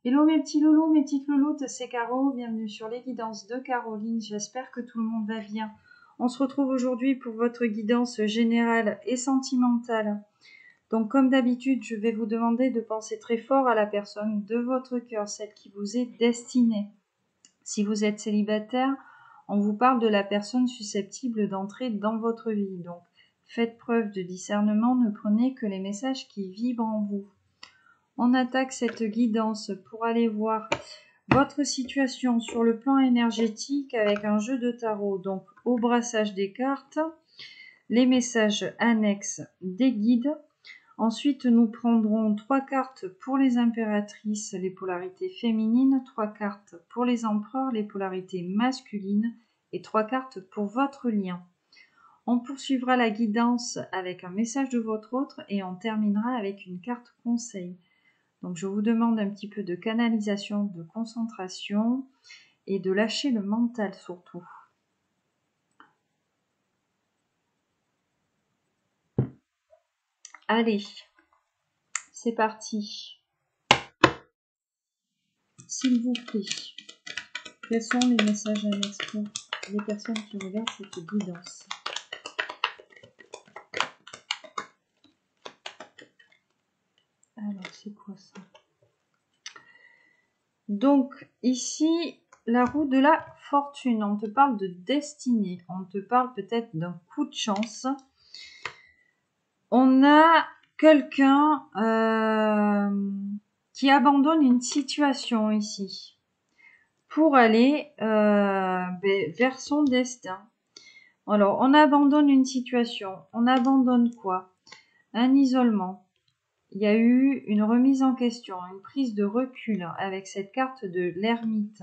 Hello mes petits loulous, mes petites louloutes, c'est Caro, bienvenue sur les guidances de Caroline, j'espère que tout le monde va bien. On se retrouve aujourd'hui pour votre guidance générale et sentimentale. Donc comme d'habitude, je vais vous demander de penser très fort à la personne de votre cœur, celle qui vous est destinée. Si vous êtes célibataire, on vous parle de la personne susceptible d'entrer dans votre vie. Donc faites preuve de discernement, ne prenez que les messages qui vibrent en vous. On attaque cette guidance pour aller voir votre situation sur le plan énergétique avec un jeu de tarot. Donc au brassage des cartes, les messages annexes des guides. Ensuite, nous prendrons 3 cartes pour les impératrices, les polarités féminines, 3 cartes pour les empereurs, les polarités masculines et 3 cartes pour votre lien. On poursuivra la guidance avec un message de votre autre et on terminera avec une carte conseil. Donc je vous demande un petit peu de canalisation, de concentration et de lâcher le mental surtout. Allez, c'est parti. S'il vous plaît, quels sont les messages annexes pour les personnes qui regardent cette guidance? Alors, c'est quoi ça? Donc, ici, la roue de la fortune. On te parle de destinée. On te parle peut-être d'un coup de chance. On a quelqu'un qui abandonne une situation ici pour aller vers son destin. Alors, on abandonne une situation. On abandonne quoi? Un isolement. Il y a eu une remise en question, une prise de recul avec cette carte de l'ermite.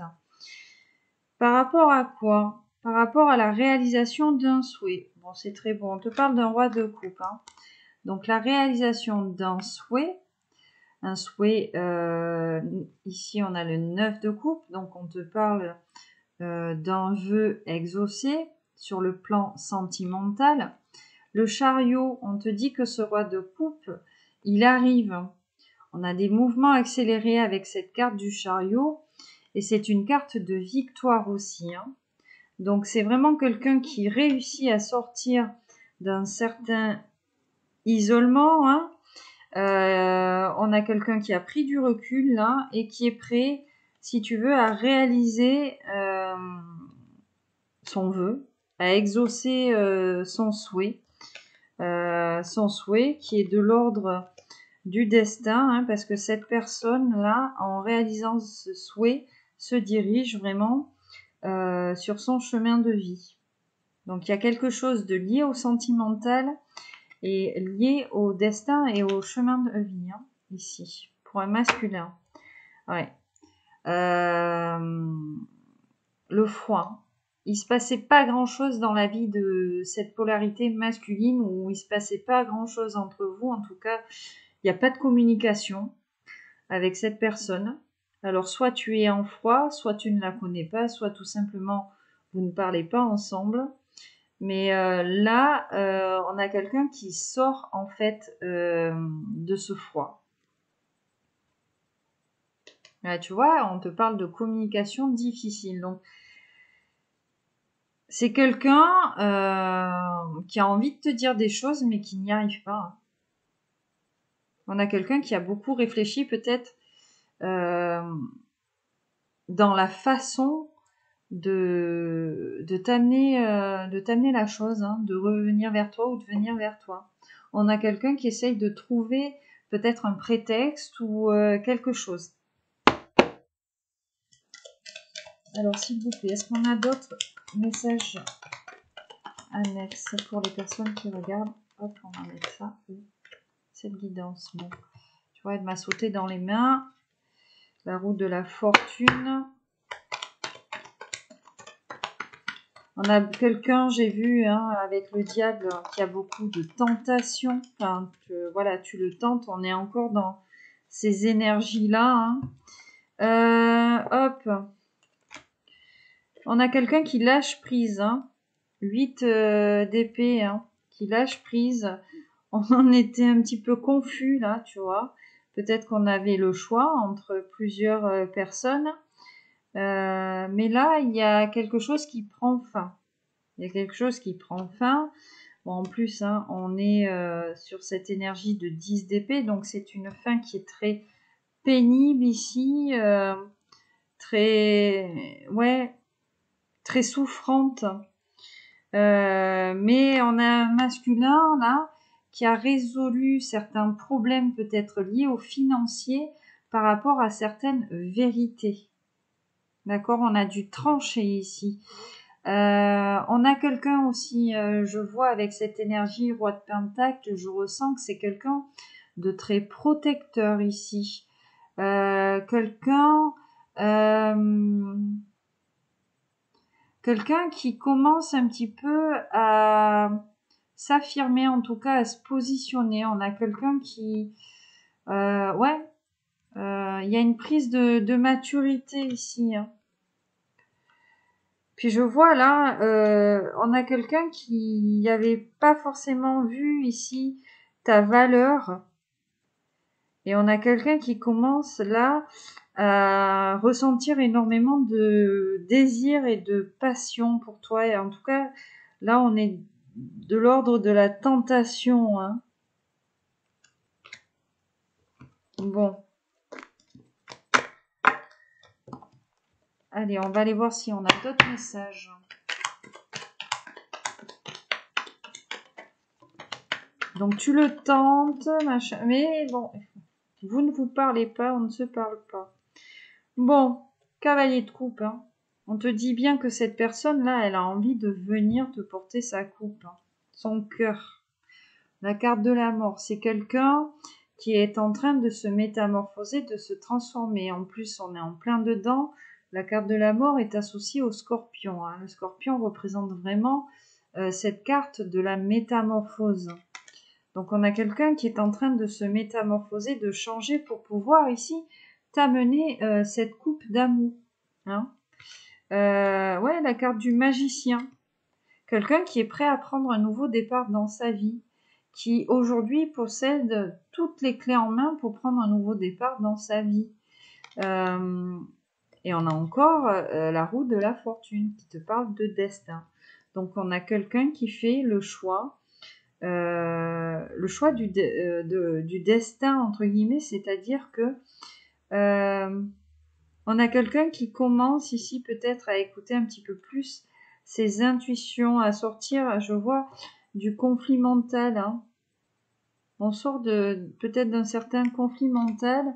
Par rapport à quoi? Par rapport à la réalisation d'un souhait. Bon, c'est très bon. On te parle d'un roi de coupe. Hein. Donc, la réalisation d'un souhait. Un souhait, ici, on a le 9 de coupe. Donc, on te parle d'un vœu exaucé sur le plan sentimental. Le chariot, on te dit que ce roi de coupe, il arrive. On a des mouvements accélérés avec cette carte du chariot et c'est une carte de victoire aussi. Hein. Donc c'est vraiment quelqu'un qui réussit à sortir d'un certain isolement. Hein. On a quelqu'un qui a pris du recul là et qui est prêt, si tu veux, à réaliser son vœu, à exaucer son souhait qui est de l'ordre du destin, hein, parce que cette personne-là, en réalisant ce souhait, se dirige vraiment sur son chemin de vie. Donc il y a quelque chose de lié au sentimental et lié au destin et au chemin de vie, hein, ici, pour un masculin. Ouais. Le froid. Il se passait pas grand-chose dans la vie de cette polarité masculine où il se passait pas grand-chose entre vous. En tout cas, il n'y a pas de communication avec cette personne. Alors, soit tu es en froid, soit tu ne la connais pas, soit tout simplement vous ne parlez pas ensemble. Mais là, on a quelqu'un qui sort en fait de ce froid. Là, tu vois, on te parle de communication difficile. Donc, c'est quelqu'un qui a envie de te dire des choses, mais qui n'y arrive pas. On a quelqu'un qui a beaucoup réfléchi peut-être dans la façon de t'amener la chose, hein, de revenir vers toi ou de venir vers toi. On a quelqu'un qui essaye de trouver peut-être un prétexte ou quelque chose. Alors s'il vous plaît, est-ce qu'on a d'autres messages annexes pour les personnes qui regardent? Hop, on va mettre ça. Cette guidance. Bon, tu vois, elle m'a sauté dans les mains. La roue de la fortune. On a quelqu'un, j'ai vu, hein, avec le diable, qui a beaucoup de tentations. Enfin, voilà, tu le tentes. On est encore dans ces énergies-là. Hein. Hop. On a quelqu'un qui lâche prise. Hein. 8 d'épée, hein, qui lâche prise. On était un petit peu confus, là, tu vois. Peut-être qu'on avait le choix entre plusieurs personnes. Mais là, il y a quelque chose qui prend fin. Il y a quelque chose qui prend fin. Bon, en plus, hein, on est sur cette énergie de 10 d'épée, donc c'est une fin qui est très pénible ici, ouais, très souffrante. Mais on a un masculin là qui a résolu certains problèmes peut-être liés au financier par rapport à certaines vérités. D'accord, on a dû trancher ici. On a quelqu'un aussi, je vois avec cette énergie roi de pentacle, je ressens que c'est quelqu'un de très protecteur ici. Quelqu'un qui commence un petit peu à s'affirmer, en tout cas à se positionner. On a quelqu'un qui... ouais, il y a une prise de maturité ici. Hein. Puis je vois là, on a quelqu'un qui n'avait pas forcément vu ici ta valeur. Et on a quelqu'un qui commence là à ressentir énormément de désir et de passion pour toi. Et en tout cas, là, on est de l'ordre de la tentation. Hein. Bon. Allez, on va aller voir si on a d'autres messages. Donc, tu le tentes, machin. Mais bon, vous ne vous parlez pas, on ne se parle pas. Bon, cavalier de coupe, hein. On te dit bien que cette personne-là, elle a envie de venir te porter sa coupe, hein. Son cœur. La carte de la mort, c'est quelqu'un qui est en train de se métamorphoser, de se transformer. En plus, on est en plein dedans. La carte de la mort est associée au scorpion. Hein. Le scorpion représente vraiment cette carte de la métamorphose. Donc, on a quelqu'un qui est en train de se métamorphoser, de changer pour pouvoir ici t'amener cette coupe d'amour. Hein. Ouais, la carte du magicien. Quelqu'un qui est prêt à prendre un nouveau départ dans sa vie, qui aujourd'hui possède toutes les clés en main pour prendre un nouveau départ dans sa vie. Et on a encore la roue de la fortune qui te parle de destin. Donc on a quelqu'un qui fait le choix du destin, entre guillemets, c'est-à-dire que on a quelqu'un qui commence ici peut-être à écouter un petit peu plus ses intuitions, à sortir, je vois, du conflit mental. Hein. On sort peut-être d'un certain conflit mental.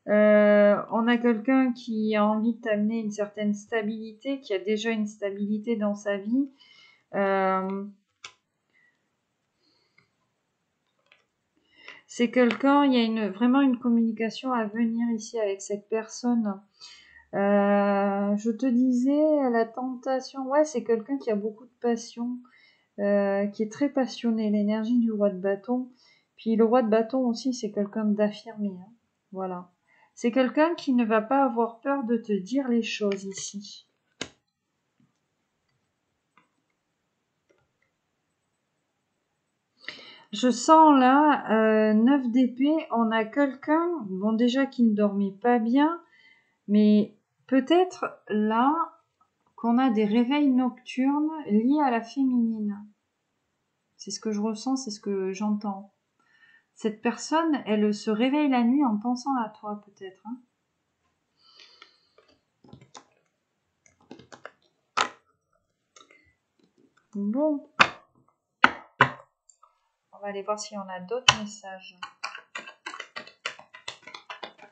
On a quelqu'un qui a envie de t'amener une certaine stabilité, qui a déjà une stabilité dans sa vie. C'est quelqu'un, il y a vraiment une communication à venir ici avec cette personne. Je te disais, la tentation, ouais, c'est quelqu'un qui a beaucoup de passion, qui est très passionné, l'énergie du roi de bâton. Puis le roi de bâton aussi, c'est quelqu'un d'affirmé. Hein. Voilà. C'est quelqu'un qui ne va pas avoir peur de te dire les choses ici. Je sens là, 9 d'épée, on a quelqu'un, bon déjà qui ne dormait pas bien, mais peut-être là qu'on a des réveils nocturnes liés à la féminine. C'est ce que je ressens, c'est ce que j'entends. Cette personne, elle se réveille la nuit en pensant à toi peut-être. Hein. Bon. On va aller voir si on a d'autres messages.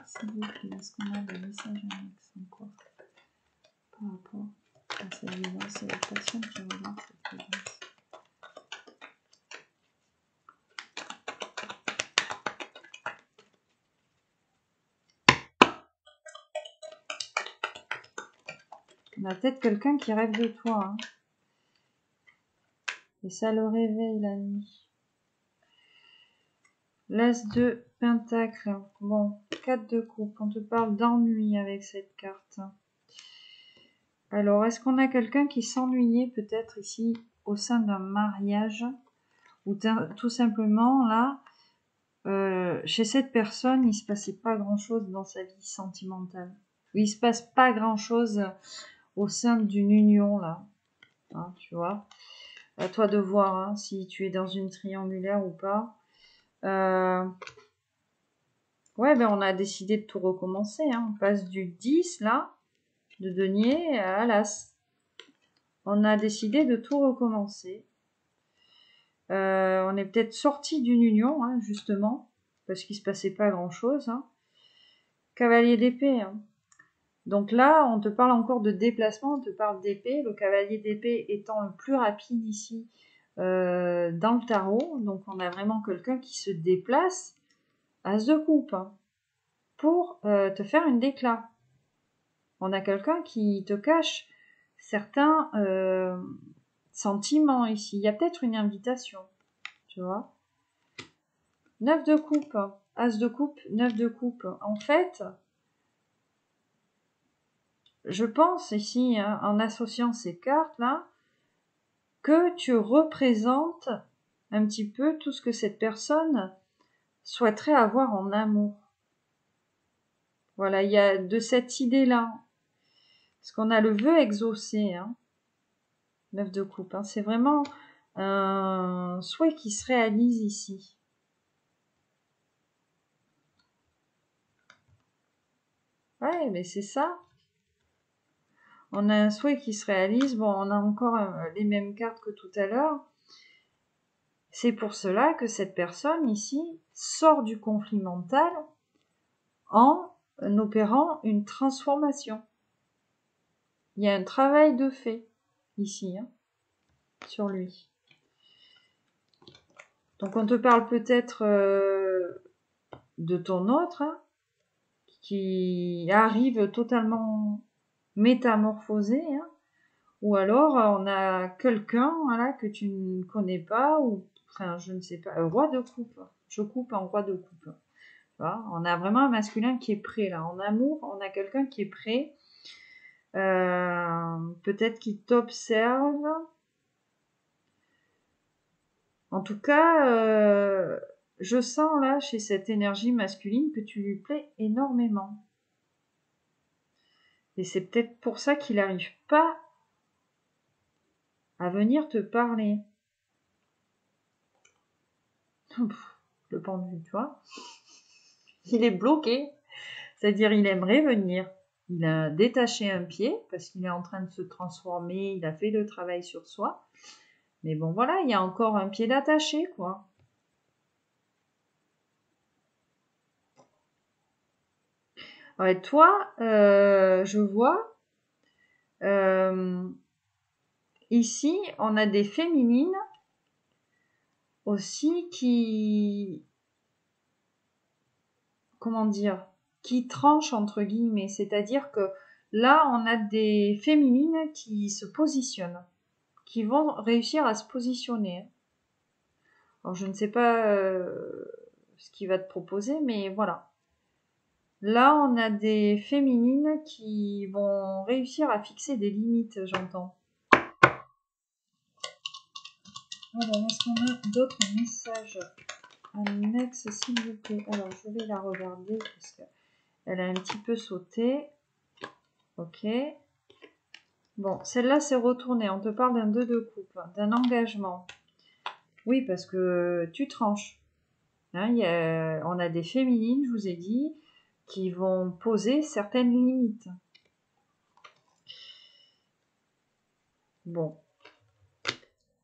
S'il vous plaît, est-ce qu'on a des messages annexes encore par rapport à cette évidence? C'est la personne qui regarde cette évidence. On a peut-être quelqu'un qui rêve de toi. Hein. Et ça le réveille la nuit. L'As de Pentacle. Bon, 4 de coupe. On te parle d'ennui avec cette carte. Alors, est-ce qu'on a quelqu'un qui s'ennuyait peut-être ici au sein d'un mariage ou tout simplement là, chez cette personne, il se passait pas grand-chose dans sa vie sentimentale. Il se passe pas grand-chose au sein d'une union, là. Hein, tu vois. À toi de voir hein, si tu es dans une triangulaire ou pas. Ouais, ben on a décidé de tout recommencer. Hein. On passe du 10, là, de denier à l'as. On a décidé de tout recommencer. On est peut-être sorti d'une union, hein, justement, parce qu'il se passait pas grand-chose. Hein. Cavalier d'épée. Hein. Donc là, on te parle encore de déplacement, on te parle d'épée. Le cavalier d'épée étant le plus rapide ici dans le tarot. Donc on a vraiment quelqu'un qui se déplace, as de coupe, hein, pour te faire une déclat. On a quelqu'un qui te cache certains sentiments ici. Il y a peut-être une invitation, tu vois. 9 de coupe, as de coupe, 9 de coupe. En fait, je pense ici, hein, en associant ces cartes-là, que tu représentes un petit peu tout ce que cette personne souhaiterait avoir en amour. Voilà, il y a de cette idée-là. Parce qu'on a le vœu exaucé, hein. 9 de coupe, hein. C'est vraiment un souhait qui se réalise ici. Ouais, mais c'est ça. On a un souhait qui se réalise. Bon, on a encore les mêmes cartes que tout à l'heure. C'est pour cela que cette personne ici sort du conflit mental en opérant une transformation. Il y a un travail de fait ici, hein, sur lui. Donc on te parle peut-être de ton autre, hein, qui arrive totalement métamorphosé, hein, ou alors on a quelqu'un voilà, que tu ne connais pas, ou enfin je ne sais pas, un roi de coupe. Je coupe en roi de coupe. Voilà, on a vraiment un masculin qui est prêt là. En amour, on a quelqu'un qui est prêt. Peut-être qu'il t'observe. En tout cas, je sens là chez cette énergie masculine que tu lui plais énormément. Et c'est peut-être pour ça qu'il n'arrive pas à venir te parler. Le pendu, tu vois. Il est bloqué. C'est-à-dire, il aimerait venir. Il a détaché un pied parce qu'il est en train de se transformer. Il a fait le travail sur soi. Mais bon, voilà, il y a encore un pied d'attaché, quoi. Ouais, toi, je vois, ici, on a des féminines aussi qui, comment dire, qui tranchent entre guillemets. C'est-à-dire que là, on a des féminines qui se positionnent, qui vont réussir à se positionner. Alors, je ne sais pas ce qu'il va te proposer, mais voilà. Là, on a des féminines qui vont réussir à fixer des limites, j'entends. Alors, est-ce qu'on a d'autres messages annexes, s'il vous plaît? Alors, je vais la regarder parce qu'elle a un petit peu sauté. Ok. Bon, celle-là, c'est retourné. On te parle d'un 2 de coupe, d'un engagement. Oui, parce que tu tranches. Hein, on a des féminines, je vous ai dit, qui vont poser certaines limites. Bon.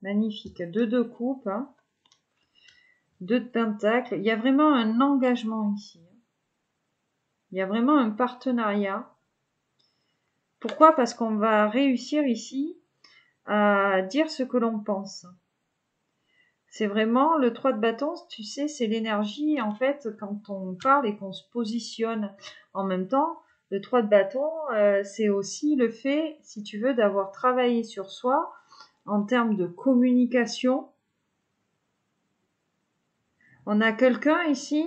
Magnifique. 2 de coupe. Hein. 2 de pentacle. Il y a vraiment un engagement ici. Il y a vraiment un partenariat. Pourquoi? Parce qu'on va réussir ici à dire ce que l'on pense. C'est vraiment le 3 de bâton, tu sais, c'est l'énergie, en fait, quand on parle et qu'on se positionne. En même temps, le 3 de bâton, c'est aussi le fait, si tu veux, d'avoir travaillé sur soi en termes de communication. On a quelqu'un ici,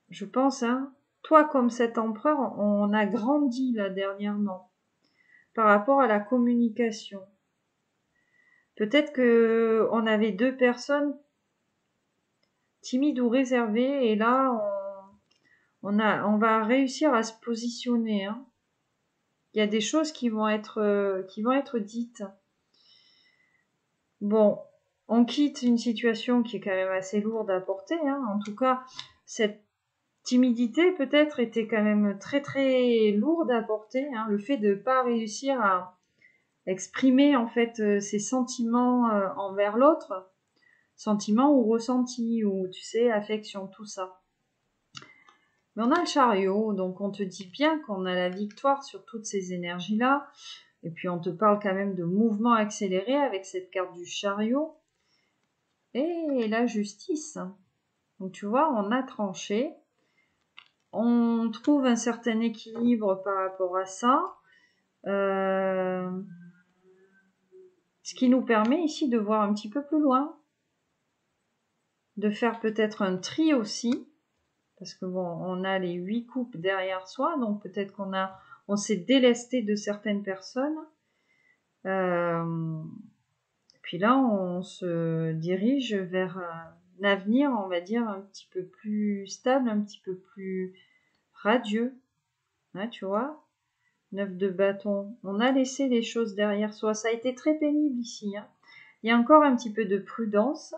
je pense, hein, toi comme cet empereur, on a grandi là dernièrement par rapport à la communication. Peut-être que on avait deux personnes timide ou réservé. Et là, on va réussir à se positionner. Hein. Il y a des choses qui vont être dites. Bon, on quitte une situation qui est quand même assez lourde à porter. Hein. En tout cas, cette timidité peut-être était quand même très très lourde à porter. Hein. Le fait de ne pas réussir à exprimer en fait ses sentiments envers l'autre, sentiments ou ressentis, ou tu sais, affection, tout ça. Mais on a le chariot, donc on te dit bien qu'on a la victoire sur toutes ces énergies-là. Et puis on te parle quand même de mouvement accéléré avec cette carte du chariot. Et la justice. Donc tu vois, on a tranché. On trouve un certain équilibre par rapport à ça. Ce qui nous permet ici de voir un petit peu plus loin. De faire peut-être un tri aussi. Parce que bon, on a les 8 coupes derrière soi. Donc peut-être on s'est délesté de certaines personnes. Puis là, on se dirige vers un avenir, on va dire, un petit peu plus stable, un petit peu plus radieux. Hein, tu vois, 9 de bâton. On a laissé les choses derrière soi. Ça a été très pénible ici. Hein. Il y a encore un petit peu de prudence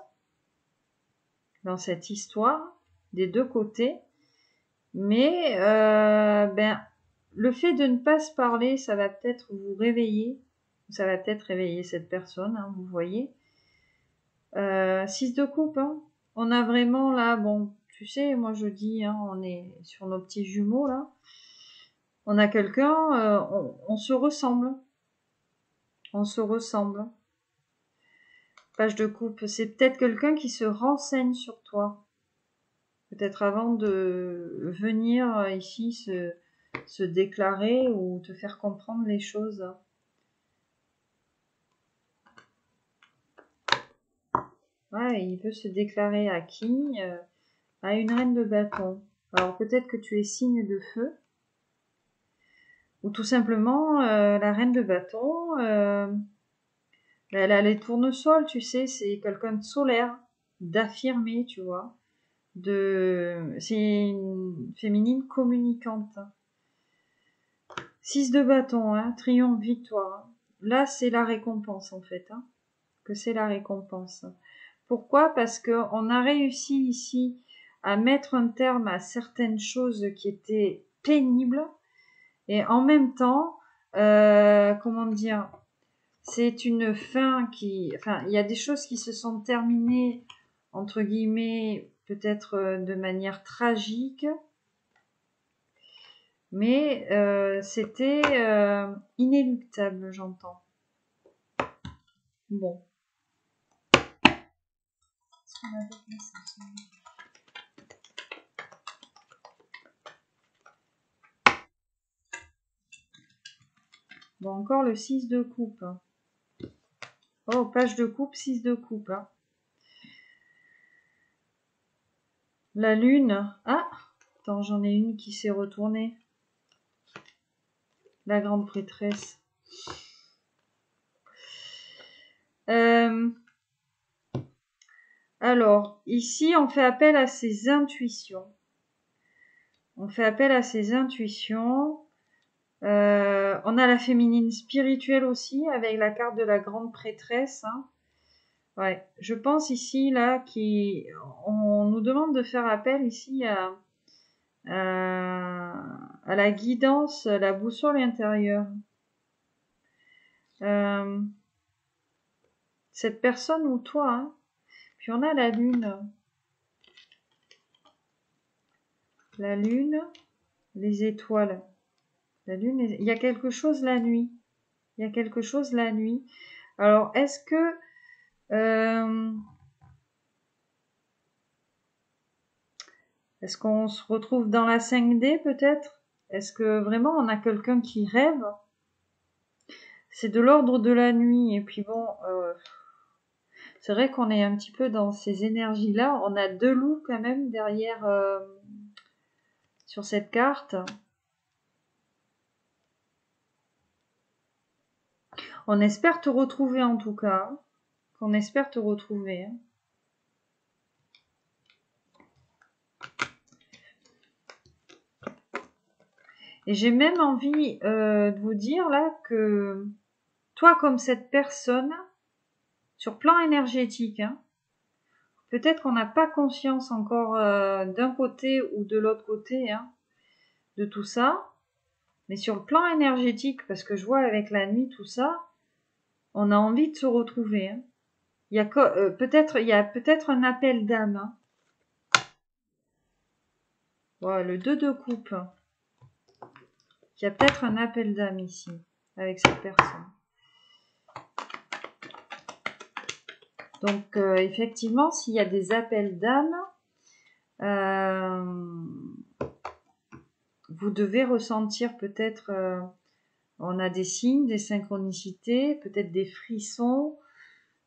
dans cette histoire, des deux côtés. Mais le fait de ne pas se parler, ça va peut-être vous réveiller. Ça va peut-être réveiller cette personne, hein, vous voyez. 6 de coupe, hein. On a vraiment là, bon, tu sais, moi je dis, hein, on est sur nos petits jumeaux là. On a quelqu'un, on se ressemble. On se ressemble. Page de coupe, c'est peut-être quelqu'un qui se renseigne sur toi. Peut-être avant de venir ici se déclarer ou te faire comprendre les choses. Ouais, il veut se déclarer à qui? À une reine de bâton. Alors peut-être que tu es signe de feu. Ou tout simplement, la reine de bâton, elle a les tournesols, tu sais, c'est quelqu'un de solaire, d'affirmé, tu vois. C'est une féminine communicante. 6 de bâton, hein, triomphe, victoire. Là, c'est la récompense, en fait. Hein, que c'est la récompense. Pourquoi? Parce qu'on a réussi ici à mettre un terme à certaines choses qui étaient pénibles. Et en même temps, comment dire, c'est une fin il y a des choses qui se sont terminées, entre guillemets, peut-être de manière tragique, mais c'était inéluctable, j'entends. Bon. Bon, encore le 6 de coupe. Oh, page de coupe, 6 de coupe. Hein. La lune. Ah, attends, j'en ai une qui s'est retournée. La grande prêtresse. Alors, ici, on fait appel à ses intuitions. On fait appel à ses intuitions. On a la féminine spirituelle aussi, avec la carte de la grande prêtresse. Hein. Ouais, je pense ici, là, on nous demande de faire appel ici à la guidance, la boussole intérieure. Cette personne ou toi, hein. Puis on a la lune. La lune, les étoiles. La lune, il y a quelque chose la nuit. Il y a quelque chose la nuit. Alors, est-ce que est-ce qu'on se retrouve dans la 5D peut-être? Est-ce que vraiment on a quelqu'un qui rêve? C'est de l'ordre de la nuit. Et puis bon, c'est vrai qu'on est un petit peu dans ces énergies-là. On a 2 loups quand même derrière sur cette carte. On espère te retrouver en tout cas. Qu'on espère te retrouver. Et j'ai même envie de vous dire là que toi, comme cette personne, sur plan énergétique, hein, peut-être qu'on n'a pas conscience encore d'un côté ou de l'autre côté hein, de tout ça, mais sur le plan énergétique, parce que je vois avec la nuit tout ça, on a envie de se retrouver. Hein. Il y a peut-être un appel d'âme. Hein. Voilà, le 2 de coupe. Il y a peut-être un appel d'âme ici, avec cette personne. Donc, effectivement, s'il y a des appels d'âme, vous devez ressentir peut-être, on a des signes, des synchronicités, peut-être des frissons.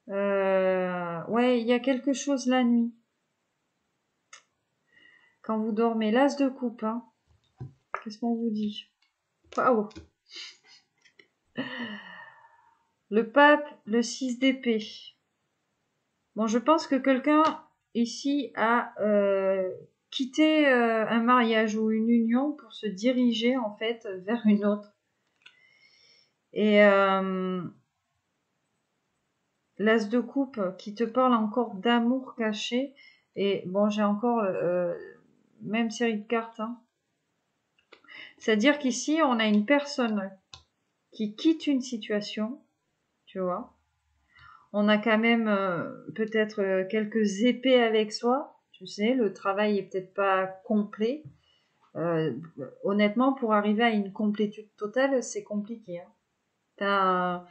Ouais, il y a quelque chose la nuit. Quand vous dormez, l'as de coupe, hein. Qu'est-ce qu'on vous dit? Waouh. Le pape, le 6 d'épée. Bon, je pense que quelqu'un ici a quitté un mariage ou une union pour se diriger en fait vers une autre. Et l'as de coupe qui te parle encore d'amour caché. Et bon, j'ai encore même série de cartes. Hein. C'est-à-dire qu'ici, on a une personne qui quitte une situation, tu vois. On a quand même peut-être quelques épées avec soi. Tu sais, le travail est peut-être pas complet. Honnêtement, pour arriver à une complétude totale, c'est compliqué. Hein.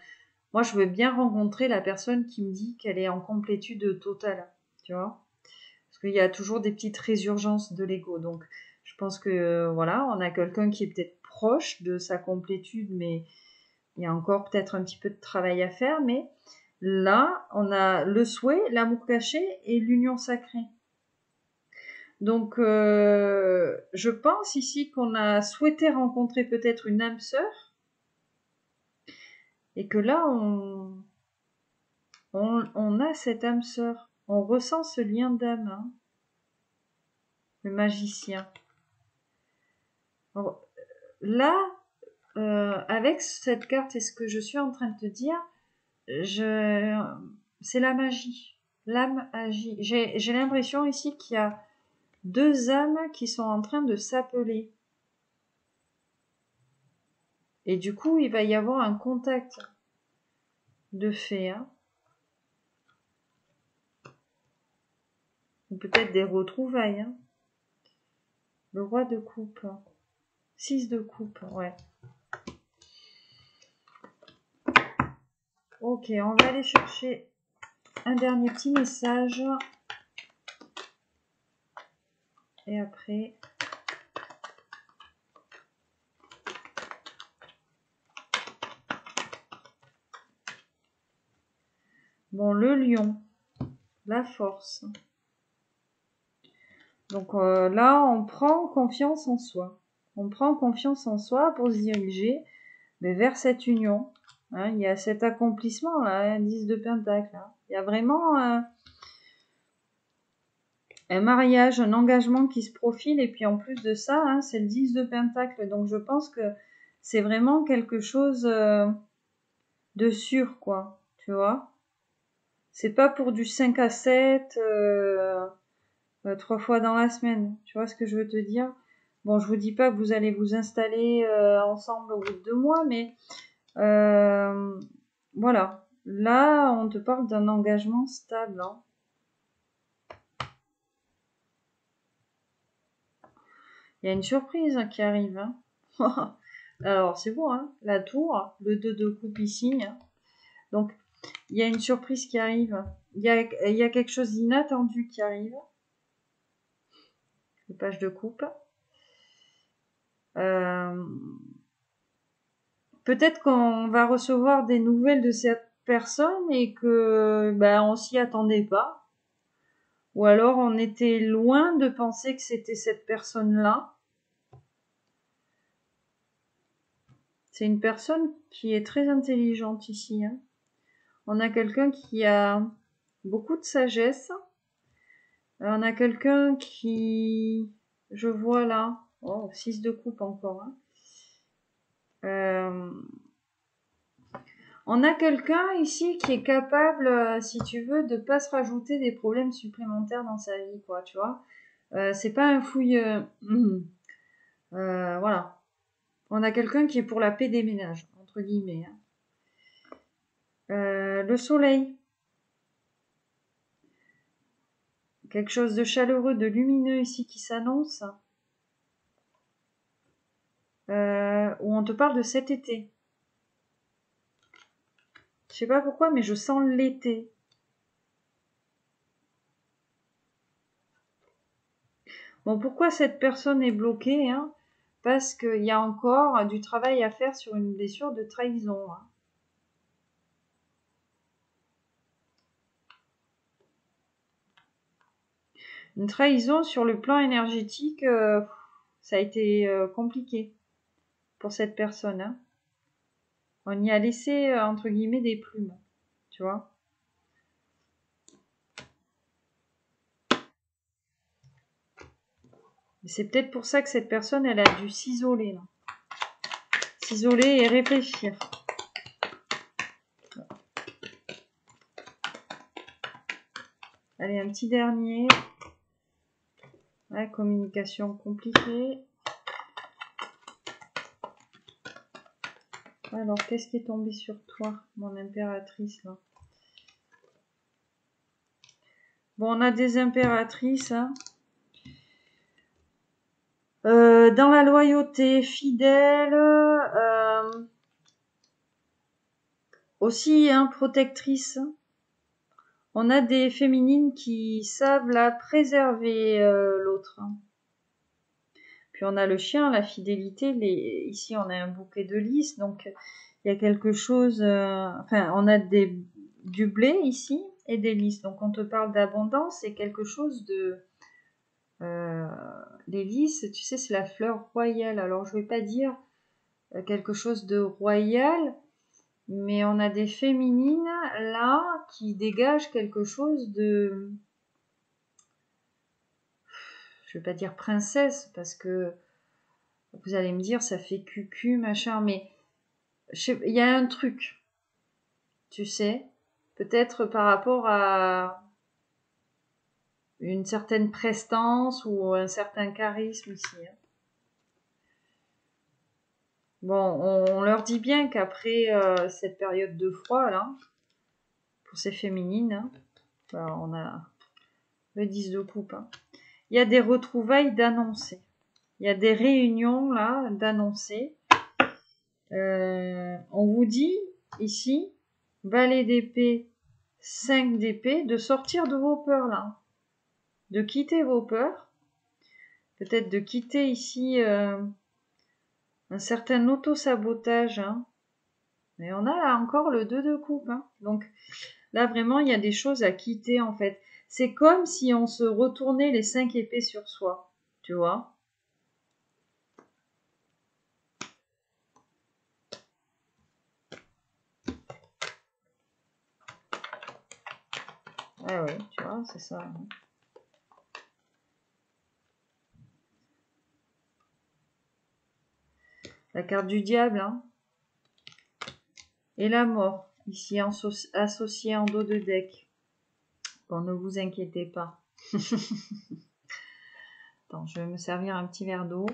Moi, je veux bien rencontrer la personne qui me dit qu'elle est en complétude totale. Tu vois. Parce qu'il y a toujours des petites résurgences de l'ego. Donc, je pense que voilà, on a quelqu'un qui est peut-être proche de sa complétude, mais il y a encore peut-être un petit peu de travail à faire. Mais là, on a le souhait, l'amour caché et l'union sacrée. Donc, je pense ici qu'on a souhaité rencontrer peut-être une âme sœur et que là, on a cette âme sœur. On ressent ce lien d'âme. Hein. Le magicien. Alors, là, avec cette carte et ce que je suis en train de te dire, c'est la magie. L'âme agit. J'ai l'impression ici qu'il y a deux âmes qui sont en train de s'appeler. Et du coup, il va y avoir un contact de fait. Hein. Ou peut-être des retrouvailles. Hein. Le roi de coupe. 6 de coupe, ouais. Ok, on va aller chercher un dernier petit message. Et après... Bon, le lion. La force. Donc là, on prend confiance en soi. On prend confiance en soi pour se diriger vers cette union. Hein, il y a cet accomplissement là, un 10 de pentacle. Hein. Il y a vraiment un mariage, un engagement qui se profile. Et puis en plus de ça, hein, c'est le 10 de pentacle. Donc je pense que c'est vraiment quelque chose de sûr, quoi. Tu vois. C'est pas pour du 5 à 7... 3 fois dans la semaine. Tu vois ce que je veux te dire? Bon, je vous dis pas que vous allez vous installer ensemble au bout de 2 mois, mais voilà. Là, on te parle d'un engagement stable. Hein. Il y a une surprise qui arrive. Hein. Alors, c'est bon, hein, la tour, le 2 de coupe ici. Hein. Donc, il y a une surprise qui arrive. Il y a quelque chose d'inattendu qui arrive. Le page de coupe. Peut-être qu'on va recevoir des nouvelles de cette personne et que on s'y attendait pas. Ou alors on était loin de penser que c'était cette personne-là. C'est une personne qui est très intelligente ici. Hein. On a quelqu'un qui a beaucoup de sagesse. On a quelqu'un qui... Je vois là... Oh, 6 de coupe encore. Hein. On a quelqu'un ici qui est capable, si tu veux, de pas se rajouter des problèmes supplémentaires dans sa vie, quoi, tu vois. C'est pas un fouilleux. Voilà. On a quelqu'un qui est pour la paix des ménages, entre guillemets. Le soleil. Quelque chose de chaleureux, de lumineux ici qui s'annonce. Où on te parle de cet été. Je sais pas pourquoi, mais je sens l'été. Bon, pourquoi cette personne est bloquée, hein? Parce qu'il y a encore du travail à faire sur une blessure de trahison. Hein. Une trahison sur le plan énergétique, ça a été compliqué pour cette personne. Hein. On y a laissé, entre guillemets, des plumes, tu vois. C'est peut-être pour ça que cette personne, elle a dû s'isoler, là. S'isoler et réfléchir. Allez, un petit dernier. Ouais, communication compliquée. Alors, qu'est-ce qui est tombé sur toi, mon impératrice, là? Bon, on a des impératrices, hein. Dans la loyauté, fidèle, aussi, hein, protectrice. On a des féminines qui savent la préserver, l'autre. Hein. Puis on a le chien, la fidélité. Ici, on a un bouquet de lys, donc il y a quelque chose. Enfin, on a du blé ici et des lys. Donc on te parle d'abondance, c'est quelque chose de. Les lys, tu sais, c'est la fleur royale. Alors je vais pas dire quelque chose de royal, mais on a des féminines là qui dégagent quelque chose de. Je vais pas dire princesse parce que vous allez me dire ça fait cucu machin, mais il y a un truc, tu sais, peut-être par rapport à une certaine prestance ou un certain charisme ici. Hein. Bon, on leur dit bien qu'après cette période de froid là, pour ces féminines, hein, alors on a le 10 de coupe. Hein, il y a des retrouvailles d'annoncer. Il y a des réunions là d'annoncer. On vous dit ici, valet d'épée, 5 d'épée, de sortir de vos peurs là, de quitter vos peurs, peut-être de quitter ici un certain auto-sabotage. Hein. Mais on a là encore le 2 de coupe. Hein. Donc là vraiment il y a des choses à quitter en fait. C'est comme si on se retournait les 5 épées sur soi, tu vois. Ah oui, tu vois, c'est ça. Hein. La carte du diable, hein. Et la mort, ici associée en dos de deck. Bon, ne vous inquiétez pas. Attends, je vais me servir un petit verre d'eau.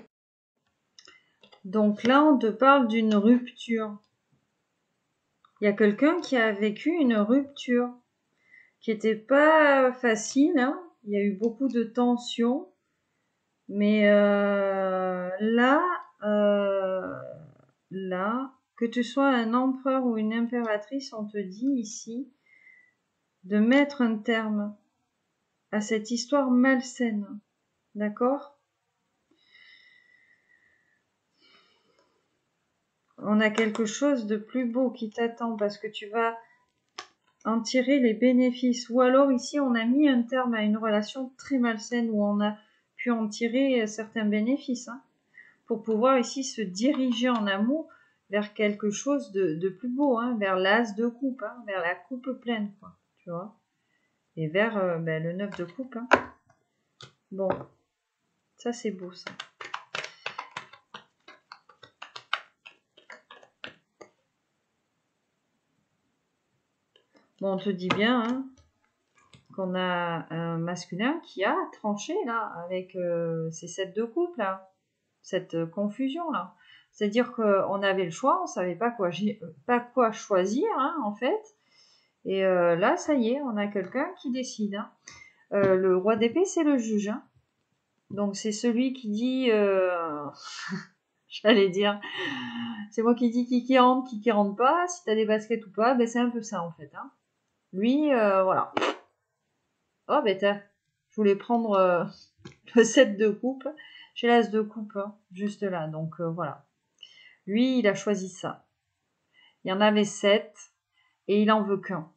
Donc là, on te parle d'une rupture. Il y a quelqu'un qui a vécu une rupture qui n'était pas facile. Hein. Il y a eu beaucoup de tensions. Mais là, que tu sois un empereur ou une impératrice, on te dit ici de mettre un terme à cette histoire malsaine. D'accord ? On a quelque chose de plus beau qui t'attend parce que tu vas en tirer les bénéfices. Ou alors ici, on a mis un terme à une relation très malsaine où on a pu en tirer certains bénéfices. Hein, pour pouvoir ici se diriger en amour vers quelque chose de plus beau, hein, vers l'as de coupe, hein, vers la coupe pleine, quoi, tu vois. Et vers le 9 de coupe. Hein. Bon, ça c'est beau ça. Bon, on te dit bien hein, qu'on a un masculin qui a tranché là avec ces 7 de coupe là, cette confusion là. C'est-à-dire qu'on avait le choix, on savait pas quoi choisir hein, en fait. Et là, ça y est, on a quelqu'un qui décide. Hein. Le roi d'épée, c'est le juge. Hein. Donc c'est celui qui dit, j'allais dire, c'est moi qui dis qui rentre, qui rentre pas. Si t'as des baskets ou pas, ben c'est un peu ça en fait. Hein. Lui, voilà. Oh ben je voulais prendre le 7 de coupe. J'ai l'as de coupe hein, juste là, donc voilà. Lui, il a choisi ça. Il y en avait 7 et il en veut qu'un.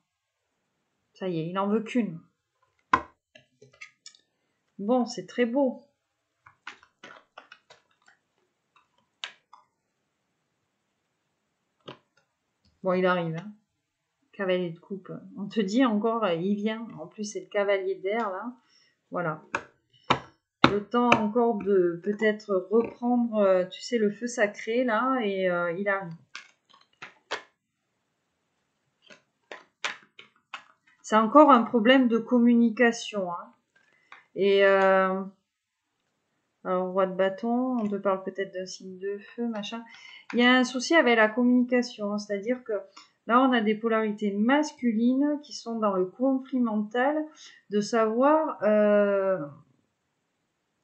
Ça y est, il en veut qu'une. Bon, c'est très beau. Bon, il arrive. Hein. Cavalier de coupe. On te dit encore, il vient. En plus, c'est le cavalier d'air, là. Voilà. Le temps encore de peut-être reprendre, tu sais, le feu sacré, là, et il arrive. C'est encore un problème de communication. Hein. Et alors, roi de bâton, on te parle peut-être d'un signe de feu, machin. Il y a un souci avec la communication, hein, c'est-à-dire que là, on a des polarités masculines qui sont dans le conflit mental de savoir,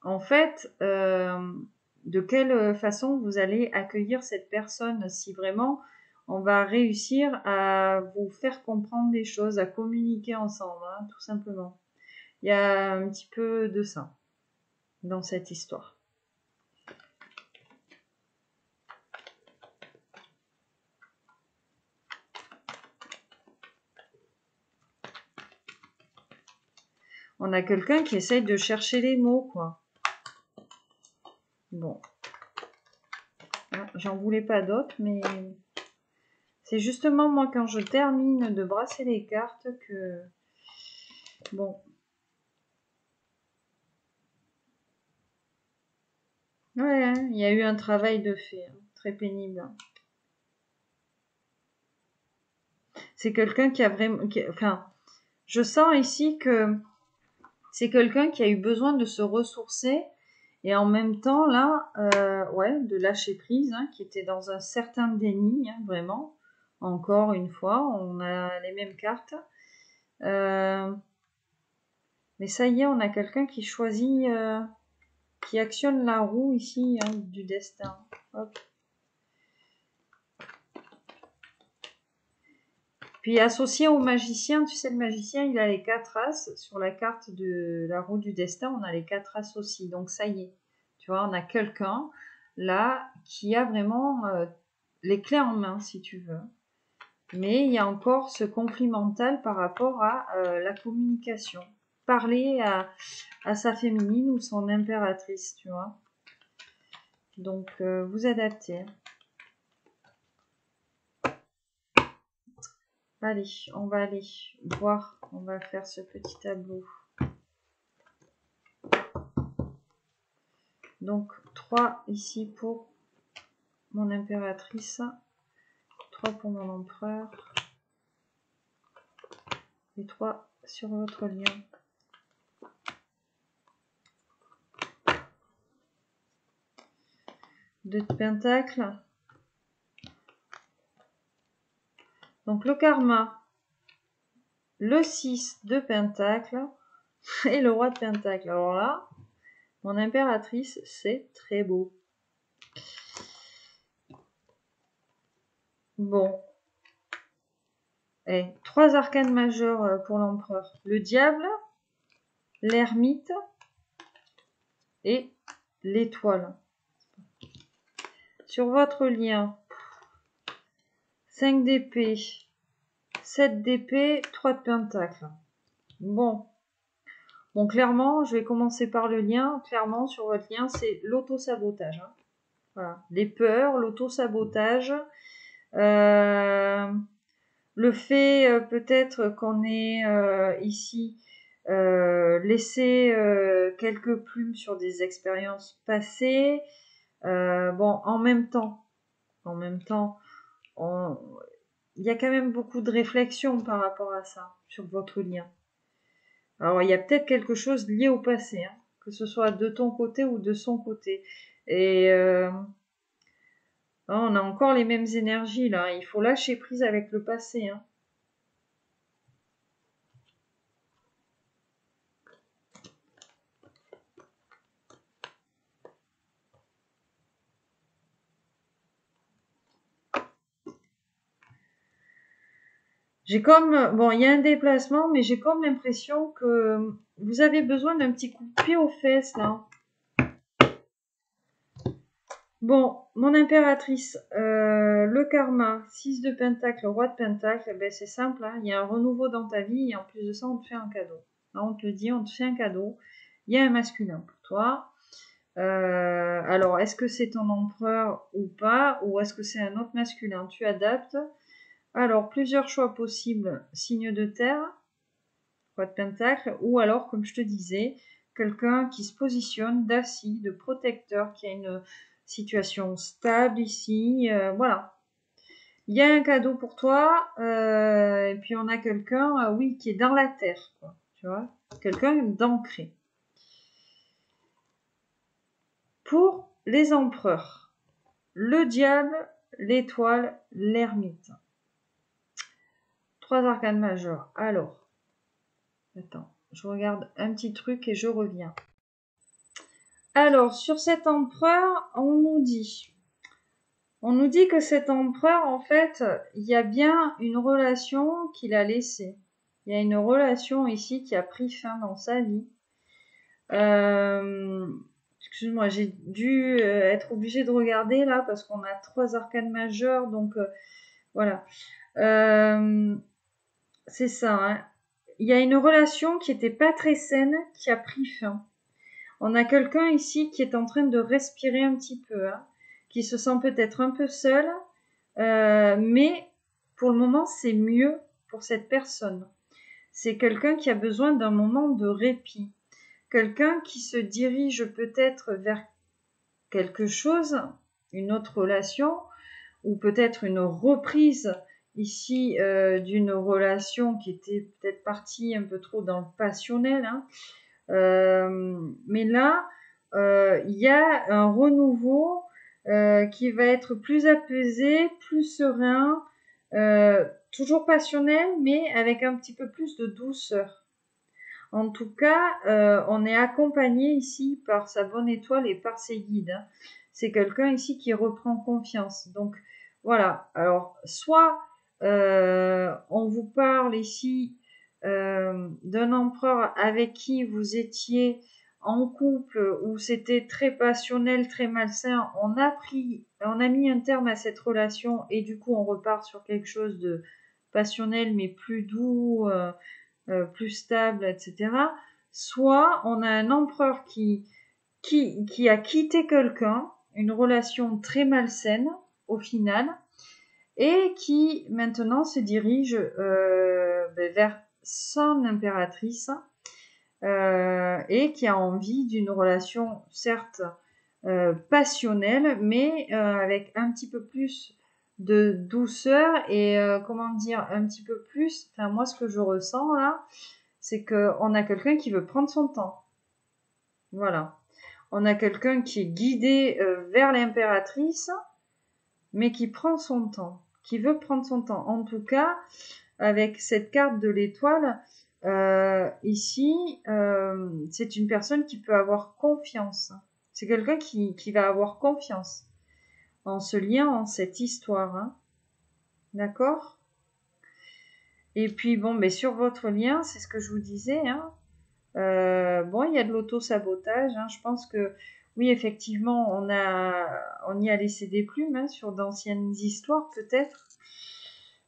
en fait, de quelle façon vous allez accueillir cette personne, si vraiment on va réussir à vous faire comprendre des choses, à communiquer ensemble, hein, tout simplement. Il y a un petit peu de ça dans cette histoire. On a quelqu'un qui essaye de chercher les mots, quoi. Bon. J'en voulais pas d'autres, mais c'est justement moi quand je termine de brasser les cartes que... Bon. Ouais, hein, il y a eu un travail de fait, hein, très pénible. C'est quelqu'un qui a vraiment... enfin, je sens ici que c'est quelqu'un qui a eu besoin de se ressourcer et en même temps, là, ouais, de lâcher prise, hein, qui était dans un certain déni, hein, vraiment. Encore une fois, on a les mêmes cartes. Mais ça y est, on a quelqu'un qui choisit, qui actionne la roue ici, hein, du destin. Hop. Puis associé au magicien, tu sais, le magicien, il a les 4 as. Sur la carte de la roue du destin, on a les 4 as aussi. Donc ça y est, tu vois, on a quelqu'un là qui a vraiment les clés en main, si tu veux. Mais il y a encore ce conflit mental par rapport à la communication. Parler à sa féminine ou son impératrice, tu vois. Donc, vous adaptez. Allez, on va aller voir. On va faire ce petit tableau. Donc, 3 ici pour mon impératrice. 3 pour mon empereur. Et 3 sur votre lien. De pentacles. Donc, le karma. Le 6 de pentacles. Et le roi de pentacles. Alors là, mon impératrice, c'est très beau. Bon. Et 3 arcanes majeurs pour l'empereur. Le diable, l'ermite et l'étoile. Sur votre lien, 5 d'épée, 7 d'épée, 3 de pentacle. Bon. Bon, clairement, je vais commencer par le lien. Clairement, sur votre lien, c'est l'auto-sabotage. Hein. Voilà. Les peurs, l'auto-sabotage. Le fait peut-être qu'on ait ici laissé quelques plumes sur des expériences passées. Bon, en même temps, il y a quand même beaucoup de réflexion par rapport à ça, sur votre lien. Alors, il y a peut-être quelque chose lié au passé, hein, que ce soit de ton côté ou de son côté. Et on a encore les mêmes énergies, là. Il faut lâcher prise avec le passé, hein. J'ai comme, bon, il y a un déplacement, mais j'ai comme l'impression que vous avez besoin d'un petit coup de pied aux fesses, là. Bon, mon impératrice, le karma, 6 de pentacle, roi de pentacle, ben c'est simple, hein, il y a un renouveau dans ta vie et en plus de ça, on te fait un cadeau. Là, on te le dit, on te fait un cadeau. Il y a un masculin pour toi. Alors, est-ce que c'est ton empereur ou pas, ou est-ce que c'est un autre masculin? Tu adaptes. Alors, plusieurs choix possibles, signe de terre, roi de pentacle, ou alors, comme je te disais, quelqu'un qui se positionne d'assis, de protecteur, qui a une situation stable ici, voilà. Il y a un cadeau pour toi, et puis on a quelqu'un, oui, qui est dans la terre, quoi, tu vois, quelqu'un d'ancré. Pour les empereurs, le diable, l'étoile, l'ermite. 3 arcanes majeurs. Alors, attends, je regarde un petit truc et je reviens. Alors, sur cet empereur, on nous dit que cet empereur, en fait, il y a bien une relation qu'il a laissée. Il y a une relation ici qui a pris fin dans sa vie. Excuse-moi, j'ai dû être obligée de regarder là parce qu'on a 3 arcanes majeures, donc voilà. C'est ça, hein. Il y a une relation qui était pas très saine qui a pris fin. On a quelqu'un ici qui est en train de respirer un petit peu, hein, qui se sent peut-être un peu seul, mais pour le moment, c'est mieux pour cette personne. C'est quelqu'un qui a besoin d'un moment de répit. Quelqu'un qui se dirige peut-être vers quelque chose, une autre relation, ou peut-être une reprise ici d'une relation qui était peut-être partie un peu trop dans le passionnel, hein. Mais là, il y a un renouveau qui va être plus apaisé, plus serein, toujours passionnel, mais avec un petit peu plus de douceur. En tout cas, on est accompagné ici par sa bonne étoile et par ses guides, hein. C'est quelqu'un ici qui reprend confiance. Donc voilà. Alors soit on vous parle ici d'un empereur avec qui vous étiez en couple où c'était très passionnel, très malsain. On a mis un terme à cette relation et du coup on repart sur quelque chose de passionnel mais plus doux. Plus stable, etc. Soit on a un empereur qui a quitté quelqu'un, une relation très malsaine au final, et qui maintenant se dirige vers son impératrice et qui a envie d'une relation certes passionnelle, mais avec un petit peu plus de douceur et comment dire, un petit peu plus, enfin moi ce que je ressens là, c'est qu'on a quelqu'un qui veut prendre son temps. Voilà. On a quelqu'un qui est guidé vers l'impératrice, mais qui prend son temps, qui veut prendre son temps. En tout cas, avec cette carte de l'étoile, ici, c'est une personne qui peut avoir confiance. C'est quelqu'un qui va avoir confiance en ce lien, en cette histoire. Hein. D'accord ? Et puis, bon, mais sur votre lien, c'est ce que je vous disais, hein. Bon, il y a de l'auto-sabotage, hein. Je pense que, oui, effectivement, on y a laissé des plumes, hein, sur d'anciennes histoires, peut-être.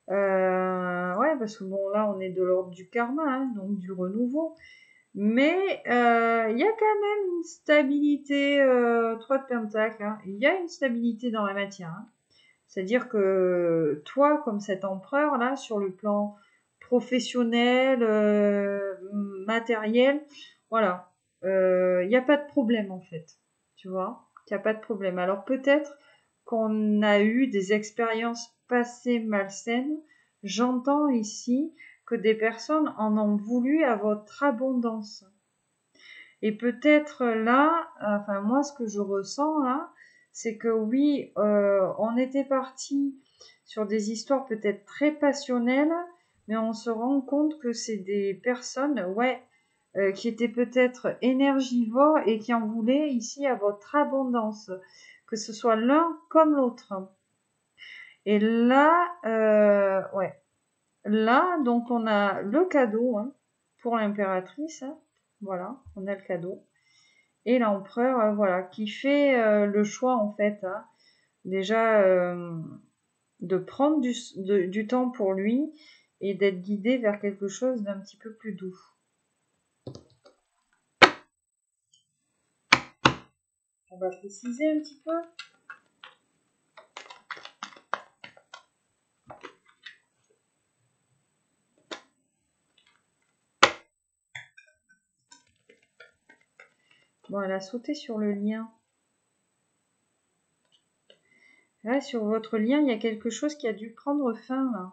Ouais, parce que bon, là, on est de l'ordre du karma, hein, donc du renouveau. Mais il y a quand même une stabilité, 3 de pentacle, hein. Il y a une stabilité dans la matière, hein. C'est-à-dire que toi, comme cet empereur, là, sur le plan professionnel, matériel, voilà, il n'y a pas de problème en fait, tu vois, il n'y a pas de problème. Alors peut-être qu'on a eu des expériences passées malsaines j'entends ici que des personnes en ont voulu à votre abondance. Et peut-être là, enfin moi ce que je ressens là, c'est que oui, on était parti sur des histoires peut-être très passionnelles, mais on se rend compte que c'est des personnes, qui étaient peut-être énergivores et qui en voulaient ici à votre abondance, que ce soit l'un comme l'autre. Et là, là, donc on a le cadeau pour l'impératrice, voilà, on a le cadeau. Et l'empereur, voilà, qui fait le choix en fait, déjà de prendre du temps pour lui et d'être guidé vers quelque chose d'un petit peu plus doux. On va préciser un petit peu. Bon, elle a sauté sur le lien. Là, sur votre lien, il y a quelque chose qui a dû prendre fin, là.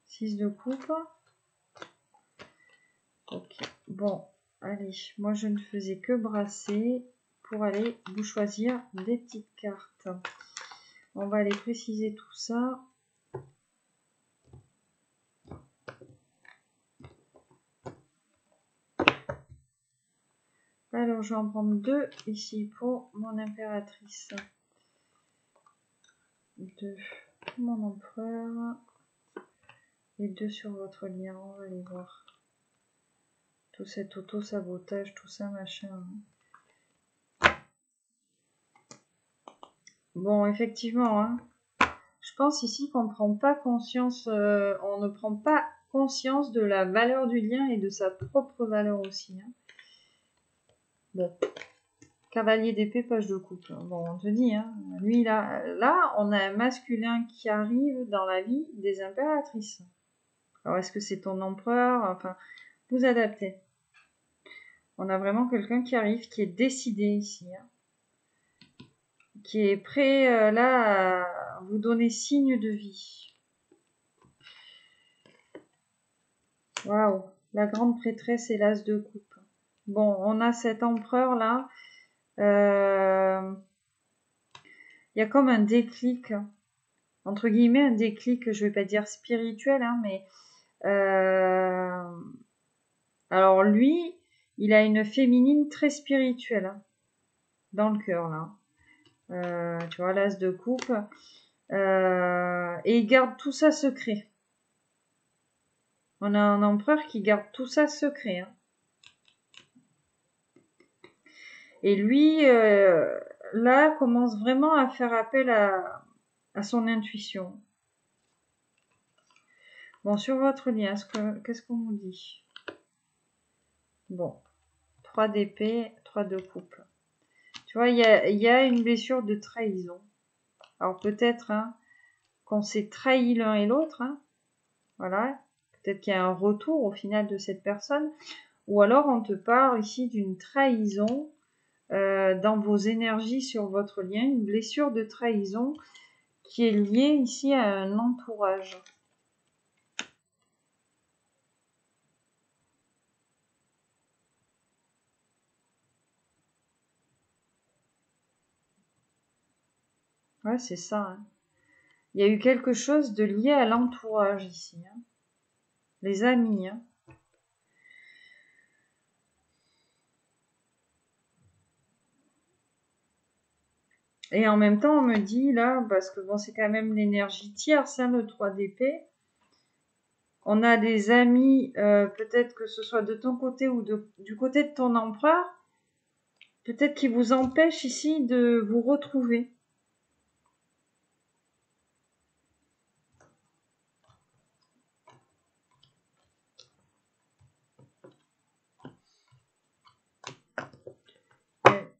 Six de coupe. Ok. Bon, allez. Moi, je ne faisais que brasser pour aller vous choisir des petites cartes. On va aller préciser tout ça. Alors, je vais en prendre deux ici pour mon impératrice. Deux pour mon empereur. Et deux sur votre lien. On va aller voir. Tout cet auto-sabotage, tout ça, machin. Bon, effectivement, je pense ici qu'on ne prend pas conscience, on ne prend pas conscience de la valeur du lien et de sa propre valeur aussi. Bon, cavalier d'épée, page de coupe. Bon, on te dit, lui là, on a un masculin qui arrive dans la vie des impératrices. Alors, est-ce que c'est ton empereur? Enfin, vous adaptez. On a vraiment quelqu'un qui arrive, qui est décidé ici, qui est prêt là à vous donner signe de vie. Waouh, la grande prêtresse et l'as de coupe. Bon, on a cet empereur là. Il y a comme un déclic, entre guillemets, un déclic, je vais pas dire spirituel, mais alors lui, il a une féminine très spirituelle dans le cœur là. Tu vois, l'as de coupe. Et il garde tout ça secret. On a un empereur qui garde tout ça secret. Et lui, là, commence vraiment à faire appel à son intuition. Bon, sur votre lien, qu'est-ce qu'on nous dit? Bon, 3 d'épée, 3 de coupe. Tu vois, il y a une blessure de trahison. Alors peut-être qu'on s'est trahi l'un et l'autre. Voilà. Peut-être qu'il y a un retour au final de cette personne. Ou alors on te parle ici d'une trahison dans vos énergies sur votre lien. Une blessure de trahison qui est liée ici à un entourage. Ouais, c'est ça. Il y a eu quelque chose de lié à l'entourage ici. Les amis. Et en même temps, on me dit là, parce que bon, c'est quand même l'énergie tierce, le 3 d'épée. On a des amis, peut-être que ce soit de ton côté ou du côté de ton empereur, peut-être qui vous empêchent ici de vous retrouver.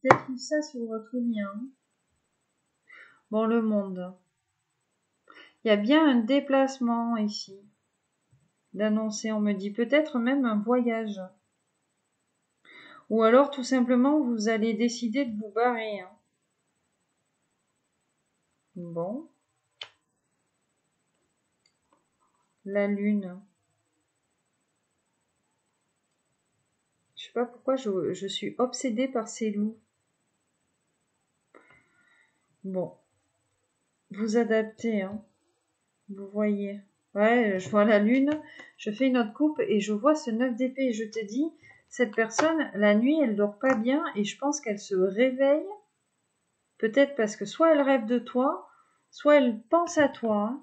Peut-être eu ça sur votre lien. Bon, le monde. Il y a bien un déplacement ici. D'annoncer, on me dit peut-être même un voyage. Ou alors, tout simplement, vous allez décider de vous barrer. Hein. Bon. La lune. Je sais pas pourquoi je suis obsédée par ces loups. Bon. Vous adaptez, hein. Vous voyez. Ouais, je vois la lune. Je fais une autre coupe et je vois ce 9 d'épée. Et je te dis, cette personne, la nuit, elle dort pas bien et je pense qu'elle se réveille. Peut-être parce que soit elle rêve de toi, soit elle pense à toi. Hein.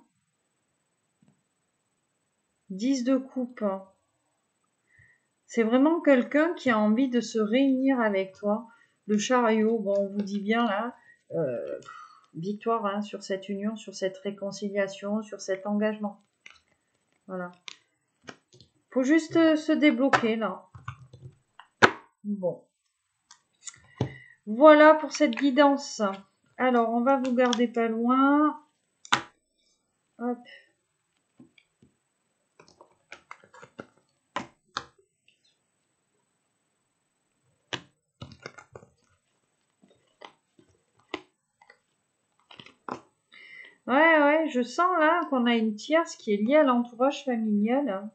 10 de coupe. C'est vraiment quelqu'un qui a envie de se réunir avec toi. Le chariot, bon, on vous dit bien là, victoire hein, sur cette union, sur cette réconciliation, sur cet engagement. Voilà. Faut juste se débloquer là. Bon. Voilà pour cette guidance. Alors, on va vous garder pas loin. Hop. Ouais, je sens là qu'on a une tierce qui est liée à l'entourage familial.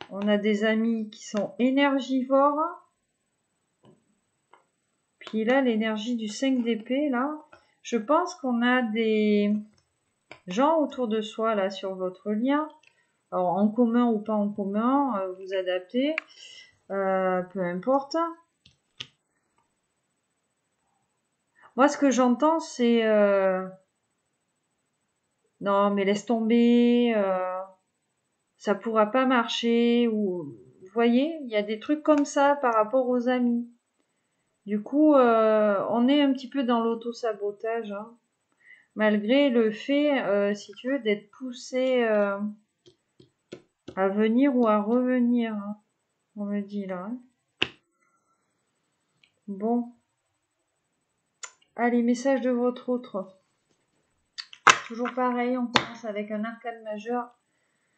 On a des amis qui sont énergivores. Puis là, l'énergie du 5 d'épée, là, je pense qu'on a des gens autour de soi, là, sur votre lien. Alors, en commun ou pas en commun, vous adaptez, peu importe. Moi, ce que j'entends, c'est non, mais laisse tomber, ça pourra pas marcher, ou vous voyez, il y a des trucs comme ça par rapport aux amis. Du coup, on est un petit peu dans l'auto-sabotage, hein, malgré le fait, si tu veux, d'être poussé à venir ou à revenir, hein, on me dit là. Hein. Bon. Allez, message de votre autre. Toujours pareil, on commence avec un arcane majeur,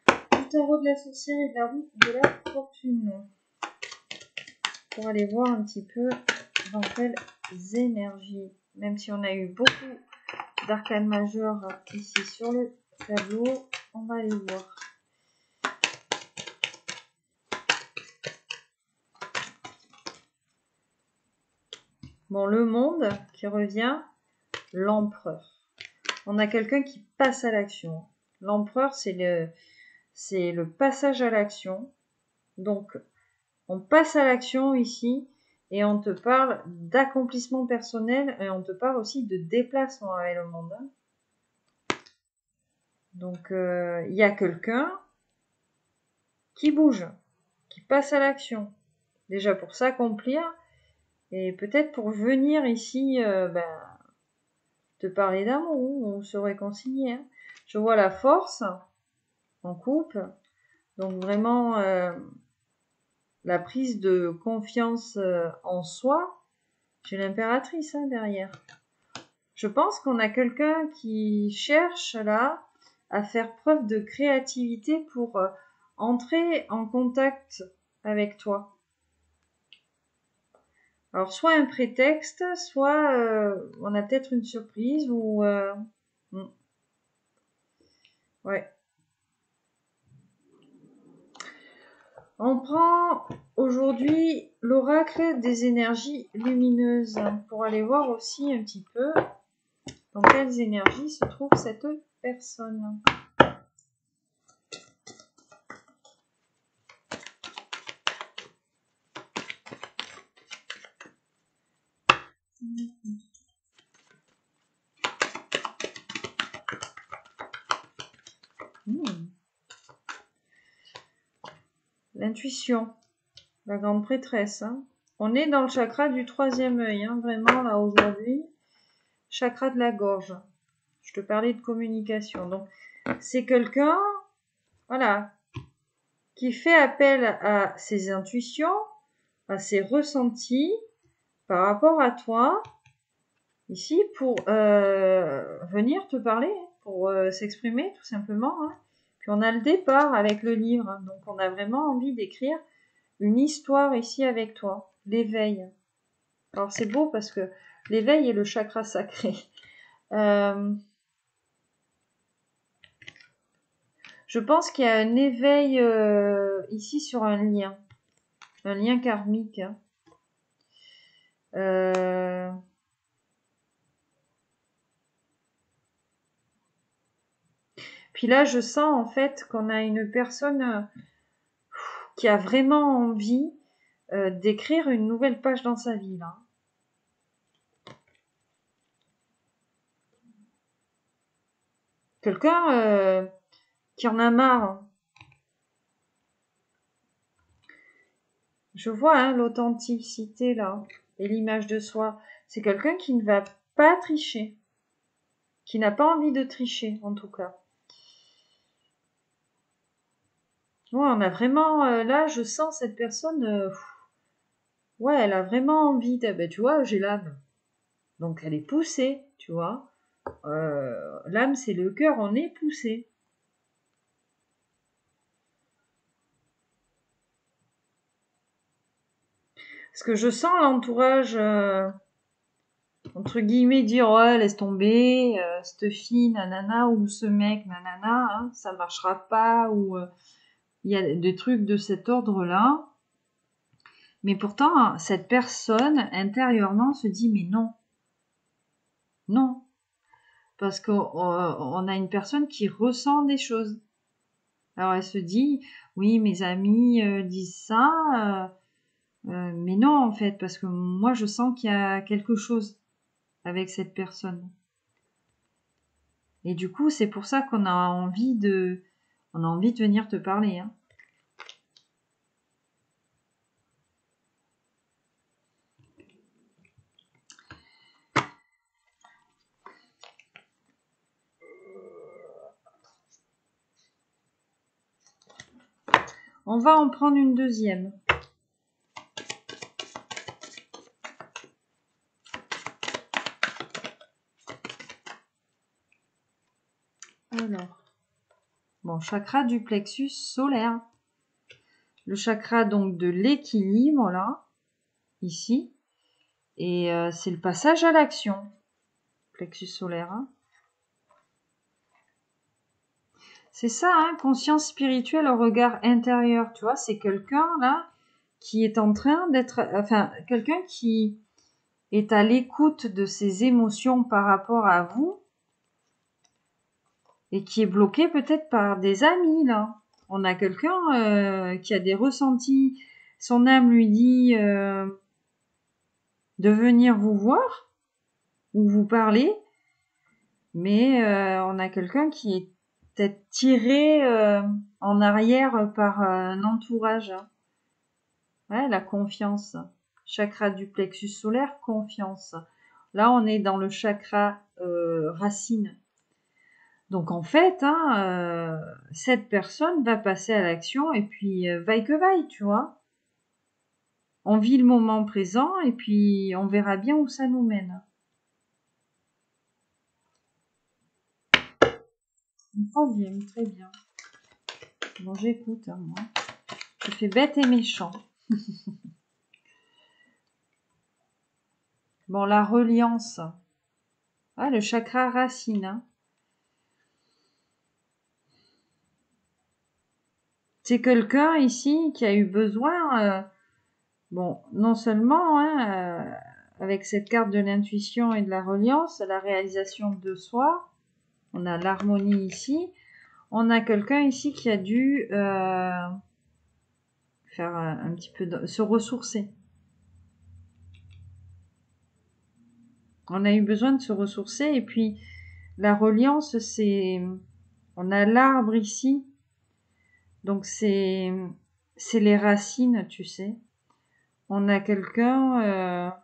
du tarot de la sorcière et de la roue de la fortune. Pour aller voir un petit peu dans quelles énergies. Même si on a eu beaucoup d'arcanes majeurs ici sur le tableau, on va aller voir. Bon, le monde qui revient, l'empereur. On a quelqu'un qui passe à l'action. L'empereur, c'est le passage à l'action. Donc, on passe à l'action ici et on te parle d'accomplissement personnel et on te parle aussi de déplacement avec le monde. Donc, il y a quelqu'un qui bouge, qui passe à l'action. Déjà pour s'accomplir et peut-être pour venir ici te parler d'amour ou se réconcilier. Hein. Je vois la force en couple, donc vraiment la prise de confiance en soi. J'ai l'impératrice hein, derrière. Je pense qu'on a quelqu'un qui cherche là à faire preuve de créativité pour entrer en contact avec toi. Alors, soit un prétexte, soit on a peut-être une surprise ou... Ouais. On prend aujourd'hui l'oracle des énergies lumineuses pour aller voir aussi un petit peu dans quelles énergies se trouve cette personne. L'intuition, la grande prêtresse. Hein. On est dans le chakra du troisième œil, hein, vraiment là aujourd'hui. Chakra de la gorge. Je te parlais de communication. Donc, c'est quelqu'un, voilà, qui fait appel à ses intuitions, à ses ressentis par rapport à toi, ici, pour venir te parler, pour s'exprimer tout simplement. Hein. Puis on a le départ avec le livre, hein, donc on a vraiment envie d'écrire une histoire ici avec toi, l'éveil. Alors c'est beau parce que l'éveil est le chakra sacré. Je pense qu'il y a un éveil ici sur un lien karmique. Hein. Puis là, je sens en fait qu'on a une personne qui a vraiment envie d'écrire une nouvelle page dans sa vie. Là. Quelqu'un qui en a marre. Je vois hein, l'authenticité là et l'image de soi. C'est quelqu'un qui ne va pas tricher, qui n'a pas envie de tricher en tout cas. Ouais, on a vraiment là, je sens cette personne. Ouais, elle a vraiment envie. Ben, tu vois, j'ai l'âme, donc elle est poussée, tu vois. L'âme, c'est le cœur, on est poussé. Parce que je sens l'entourage. Entre guillemets dire ouais laisse tomber cette fille nanana ou ce mec nanana hein, ça marchera pas ou il y a des trucs de cet ordre là mais pourtant cette personne intérieurement se dit mais non parce qu'on a une personne qui ressent des choses alors elle se dit oui mes amis disent ça mais non en fait parce que moi je sens qu'il y a quelque chose avec cette personne. Et du coup, c'est pour ça qu'on a envie de venir te parler. Hein. On va en prendre une deuxième. Alors, bon, chakra du plexus solaire. Le chakra donc de l'équilibre là, ici. Et c'est le passage à l'action. Plexus solaire. Hein. C'est ça, hein, conscience spirituelle au regard intérieur. Tu vois, c'est quelqu'un là qui est en train d'être, enfin, quelqu'un qui est à l'écoute de ses émotions par rapport à vous et qui est bloqué peut-être par des amis là. On a quelqu'un qui a des ressentis. Son âme lui dit de venir vous voir ou vous parler, mais on a quelqu'un qui est peut-être tiré en arrière par un entourage. Hein. Ouais, la confiance. Chakra du plexus solaire, confiance. Là, on est dans le chakra racine. Donc en fait, hein, cette personne va passer à l'action et puis vaille que vaille, tu vois. On vit le moment présent et puis on verra bien où ça nous mène. Une troisième, très bien. Bon, j'écoute, hein, moi. Je fais bête et méchant. Bon, la reliance. Ah, le chakra racine. Hein. C'est quelqu'un ici qui a eu besoin, bon, non seulement hein, avec cette carte de l'intuition et de la reliance, la réalisation de soi, on a l'harmonie ici, on a quelqu'un ici qui a dû faire un petit peu se ressourcer. On a eu besoin de se ressourcer et puis la reliance, c'est on a l'arbre ici, donc c'est les racines, tu sais. On a quelqu'un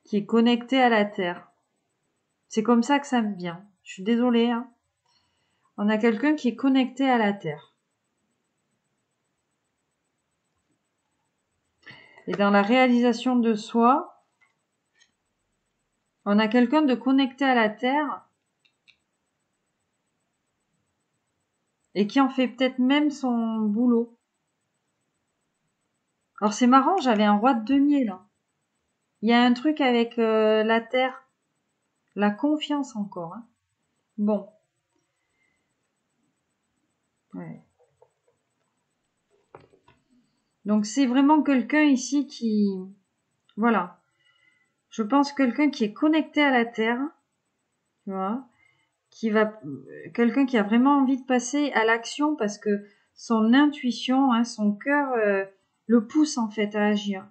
qui est connecté à la terre. C'est comme ça que ça me vient. Je suis désolée. Hein. On a quelqu'un qui est connecté à la terre. Et dans la réalisation de soi, on a quelqu'un de connecté à la terre et qui en fait peut-être même son boulot. Alors c'est marrant, j'avais un roi de denier là. Il y a un truc avec la terre, la confiance encore. Hein. Bon. Ouais. Donc c'est vraiment quelqu'un ici qui... Voilà. Je pense quelqu'un qui est connecté à la terre, tu vois, quelqu'un qui a vraiment envie de passer à l'action parce que son intuition, hein, son cœur le pousse en fait à agir,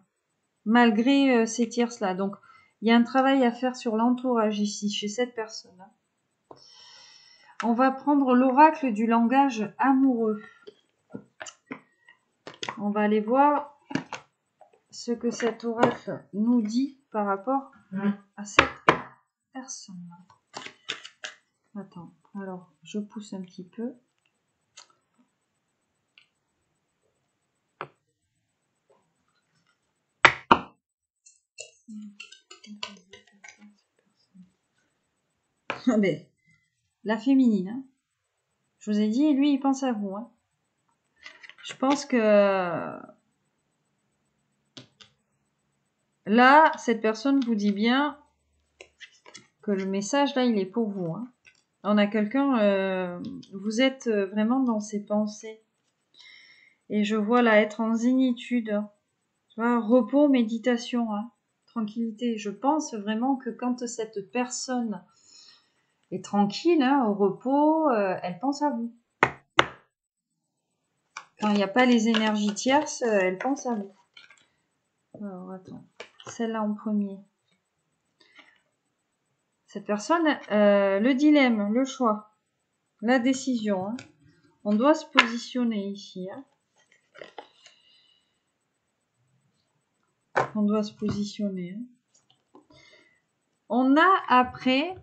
malgré ces tierces-là. Donc il y a un travail à faire sur l'entourage ici, chez cette personne. On va prendre l'oracle du langage amoureux. On va aller voir ce que cet oracle nous dit par rapport à cette personne. Attends, alors je pousse un petit peu. Mais, la féminine, hein. Je vous ai dit, lui, il pense à vous. Hein. Je pense que là, cette personne vous dit bien que le message, là, il est pour vous. Hein. On a quelqu'un, vous êtes vraiment dans ses pensées. Et je vois là être en zénitude. Tu vois, repos, méditation, hein, tranquillité. Je pense vraiment que quand cette personne est tranquille, hein, au repos, elle pense à vous. Quand il n'y a pas les énergies tierces, elle pense à vous. Alors, attends. Celle-là en premier. Cette personne, le dilemme, le choix, la décision. Hein. On doit se positionner ici. Hein. On doit se positionner. Hein. On a après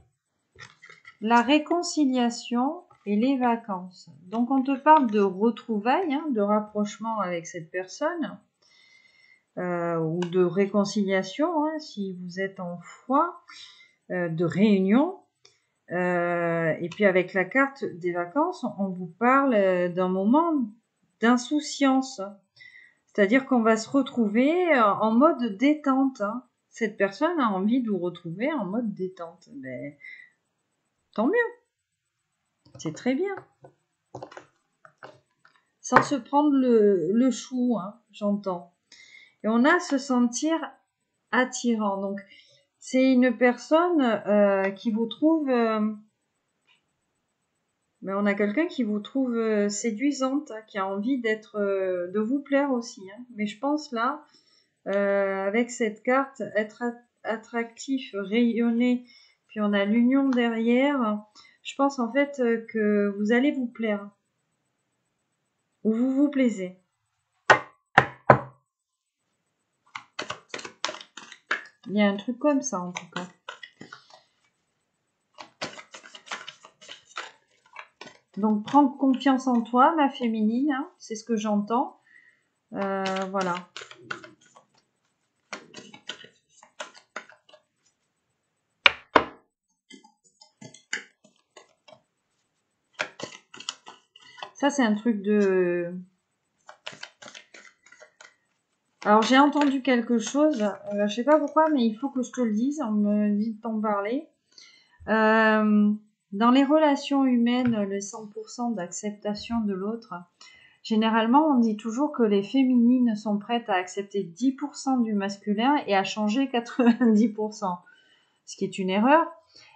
la réconciliation et les vacances. Donc on te parle de retrouvailles, hein, de rapprochement avec cette personne, ou de réconciliation, hein, si vous êtes en foi, de réunion. Et puis avec la carte des vacances, on vous parle d'un moment d'insouciance. C'est-à-dire qu'on va se retrouver en mode détente. Hein. Cette personne a envie de vous retrouver en mode détente. Mais tant mieux. C'est très bien. Sans se prendre le chou, hein, j'entends. Et on a se sentir attirant. Donc, c'est une personne qui vous trouve... mais on a quelqu'un qui vous trouve séduisante, hein, qui a envie de vous plaire aussi. Hein. Mais je pense là, avec cette carte, être attractif, rayonner, puis on a l'union derrière, je pense en fait que vous allez vous plaire. Ou vous vous plaisez. Il y a un truc comme ça en tout cas. Donc prends confiance en toi, ma féminine, hein, c'est ce que j'entends. Voilà. Ça c'est un truc de... Alors j'ai entendu quelque chose, je sais pas pourquoi, mais il faut que je te le dise, on me dit de t'en parler. Dans les relations humaines, le 100% d'acceptation de l'autre, généralement on dit toujours que les féminines sont prêtes à accepter 10% du masculin et à changer 90%, ce qui est une erreur.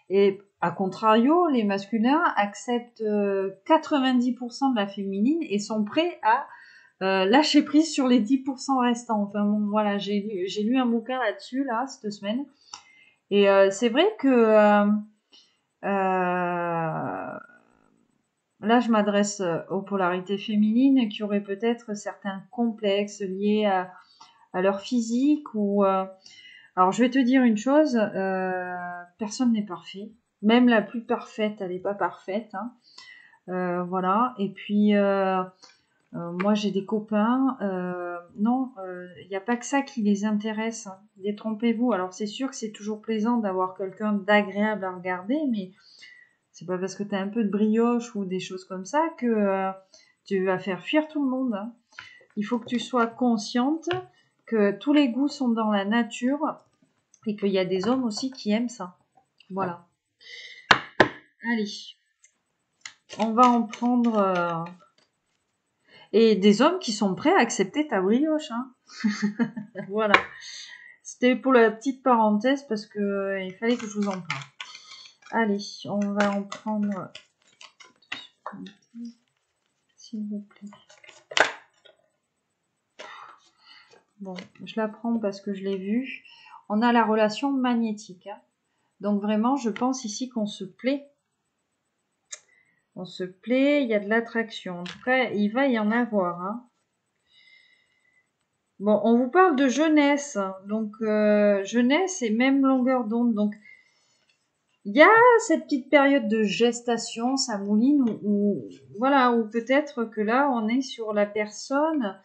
Et à contrario, les masculins acceptent 90% de la féminine et sont prêts à lâcher prise sur les 10% restants. Enfin bon, voilà, j'ai lu un bouquin là-dessus, là, cette semaine. Et c'est vrai que là, je m'adresse aux polarités féminines qui auraient peut-être certains complexes liés à leur physique ou... Alors, je vais te dire une chose, personne n'est parfait. Même la plus parfaite, elle n'est pas parfaite. Hein. Voilà. Et puis... moi, j'ai des copains. Non, il n'y a pas que ça qui les intéresse. Hein. Détrompez-vous. Alors, c'est sûr que c'est toujours plaisant d'avoir quelqu'un d'agréable à regarder, mais C'est pas parce que tu as un peu de brioche ou des choses comme ça que tu vas faire fuir tout le monde. Hein. Il faut que tu sois consciente que tous les goûts sont dans la nature et qu'il y a des hommes aussi qui aiment ça. Voilà. Allez, on va en prendre... Et des hommes qui sont prêts à accepter ta brioche. Hein. Voilà. C'était pour la petite parenthèse parce que il fallait que je vous en parle. Allez, on va en prendre... S'il vous plaît. Bon, je la prends parce que je l'ai vue. On a la relation magnétique. Hein. Donc vraiment, je pense ici qu'on se plaît. On se plaît, il y a de l'attraction. En tout cas, il va y en avoir. Hein. Bon, on vous parle de jeunesse. Donc, jeunesse et même longueur d'onde. Donc, il y a cette petite période de gestation, ça mouline, voilà, ou peut-être que là, on est sur la personne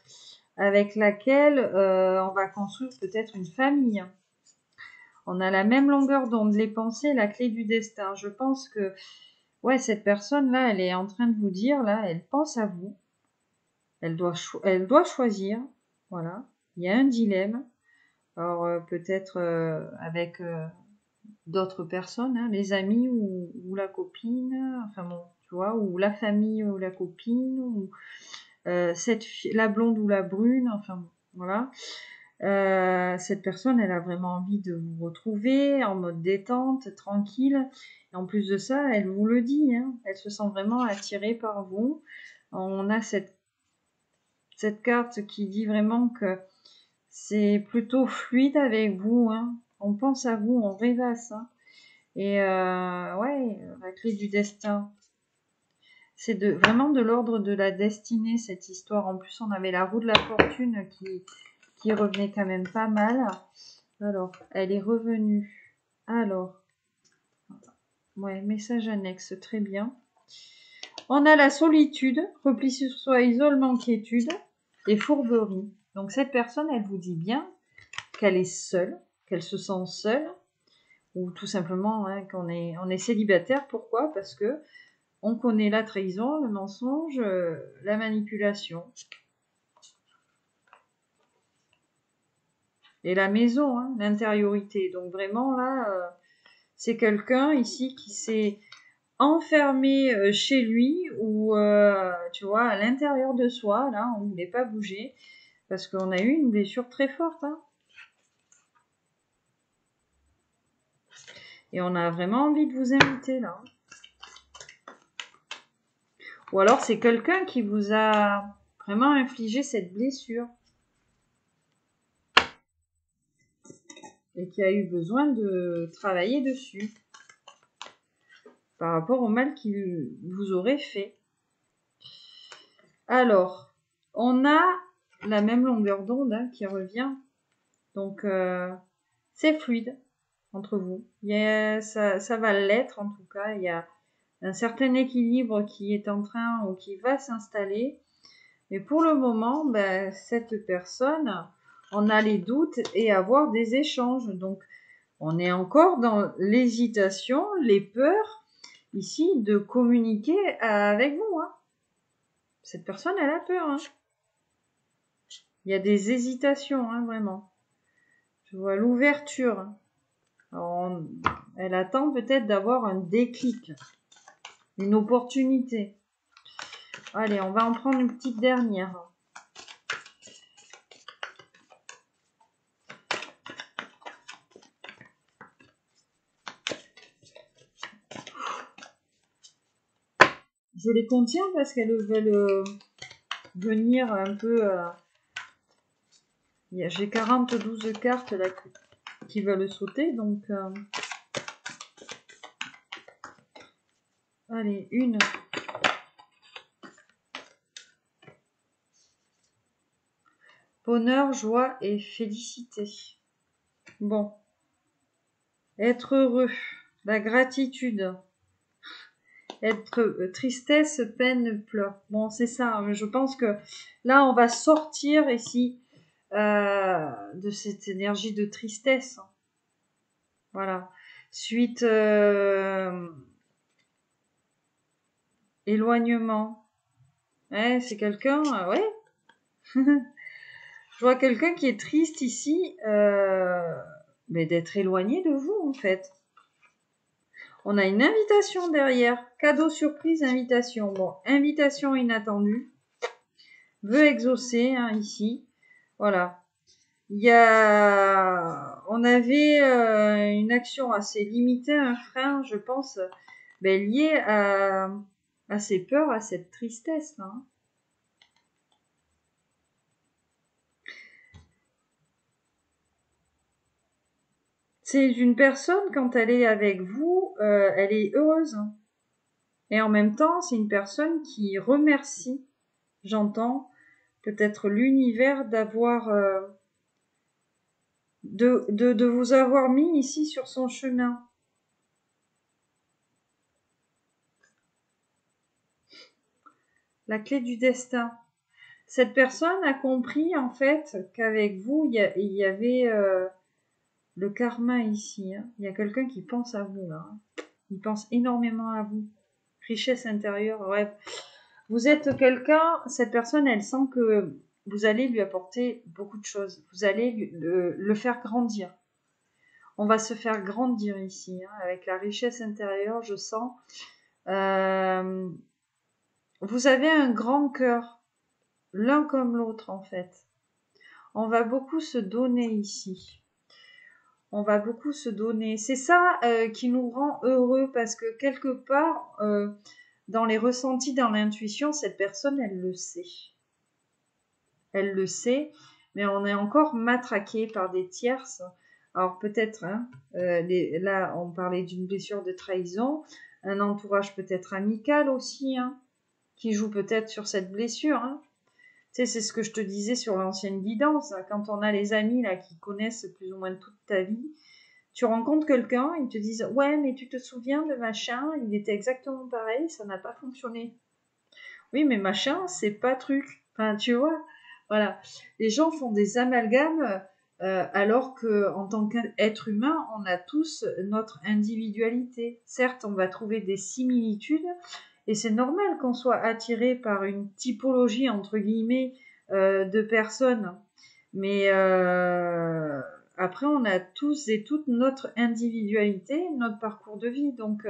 avec laquelle on va construire peut-être une famille. On a la même longueur d'onde, les pensées, la clé du destin. Je pense que, ouais, cette personne-là, elle est en train de vous dire, là, elle pense à vous. Elle doit choisir, voilà. Il y a un dilemme. Alors, peut-être avec d'autres personnes, hein, les amis ou la copine, enfin bon, tu vois, ou la famille ou la copine, ou la blonde ou la brune, enfin bon, voilà. Cette personne, elle a vraiment envie de vous retrouver en mode détente, tranquille. Et en plus de ça, elle vous le dit, hein, elle se sent vraiment attirée par vous. On a cette carte qui dit vraiment que c'est plutôt fluide avec vous. Hein. On pense à vous, on rêvasse. Hein. Et ouais, la clé du destin. C'est vraiment de l'ordre de la destinée, cette histoire. En plus, on avait la roue de la fortune qui revenait quand même pas mal. Alors, elle est revenue. Alors, ouais, message annexe, très bien. On a la solitude, repli sur soi, isolement, quiétude et fourberie. Donc, cette personne, elle vous dit bien qu'elle est seule, qu'elle se sent seule, ou tout simplement hein, on est célibataire. Pourquoi? Parce que on connaît la trahison, le mensonge, la manipulation. Et la maison, hein, l'intériorité. Donc vraiment là, c'est quelqu'un ici qui s'est enfermé chez lui ou tu vois à l'intérieur de soi, là, on ne voulait pas bouger parce qu'on a eu une blessure très forte. Hein. Et on a vraiment envie de vous inviter là. Ou alors c'est quelqu'un qui vous a vraiment infligé cette blessure. Et qui a eu besoin de travailler dessus par rapport au mal qu'il vous aurait fait. Alors, on a la même longueur d'onde hein, qui revient. Donc, c'est fluide entre vous. Ça va l'être en tout cas. Il y a un certain équilibre qui est en train ou qui va s'installer. Mais pour le moment, ben, cette personne, on a les doutes et avoir des échanges. Donc, on est encore dans l'hésitation, les peurs, ici, de communiquer avec vous. Hein. Cette personne, elle a peur. Hein. Il y a des hésitations, hein, vraiment. Je vois l'ouverture. Elle attend peut-être d'avoir un déclic, une opportunité. Allez, on va en prendre une petite dernière. Je les contiens parce qu'elles veulent venir un peu... J'ai 42 cartes là qui veulent sauter, donc... Allez, une. Bonheur, joie et félicité. Bon. Être heureux. La gratitude. Être tristesse, peine, pleurs. Bon, c'est ça. Hein, je pense que là, on va sortir ici de cette énergie de tristesse. Voilà. Suite éloignement. Ouais, c'est quelqu'un, ouais. Je vois quelqu'un qui est triste ici, mais d'être éloigné de vous, en fait. On a une invitation derrière. Cadeau surprise, invitation. Bon, invitation inattendue. Veut exaucer, hein, ici. Voilà. On avait une action assez limitée, un frein, je pense, lié à ces peurs, à cette tristesse, là. Hein. C'est une personne, quand elle est avec vous, elle est heureuse. Hein. Et en même temps, c'est une personne qui remercie, j'entends, peut-être l'univers d'avoir, de vous avoir mis ici sur son chemin. La clé du destin. Cette personne a compris, en fait, qu'avec vous, il y avait le karma ici. Hein. Il y a quelqu'un qui pense à vous, là. Hein. Il pense énormément à vous. Richesse intérieure, ouais. Vous êtes quelqu'un, cette personne, elle sent que vous allez lui apporter beaucoup de choses. Vous allez le faire grandir. On va se faire grandir ici, hein, avec la richesse intérieure, je sens. Vous avez un grand cœur, l'un comme l'autre, en fait. On va beaucoup se donner ici. On va beaucoup se donner. C'est ça qui nous rend heureux, parce que quelque part, dans les ressentis, dans l'intuition, cette personne, elle le sait. Elle le sait, mais on est encore matraqué par des tierces. Alors peut-être, hein, là, on parlait d'une blessure de trahison, un entourage peut-être amical aussi, hein, qui joue peut-être sur cette blessure. Hein. Tu sais, c'est ce que je te disais sur l'ancienne guidance. Hein, quand on a les amis là qui connaissent plus ou moins toute ta vie, tu rencontres quelqu'un, ils te disent « Ouais, mais tu te souviens de machin, il était exactement pareil, ça n'a pas fonctionné. » Oui, mais machin, c'est pas truc. Enfin, tu vois, voilà. Les gens font des amalgames alors que en tant qu'être humain, on a tous notre individualité. Certes, on va trouver des similitudes et c'est normal qu'on soit attiré par une typologie entre guillemets de personnes. Mais après, on a tous et toutes notre individualité, notre parcours de vie. Donc,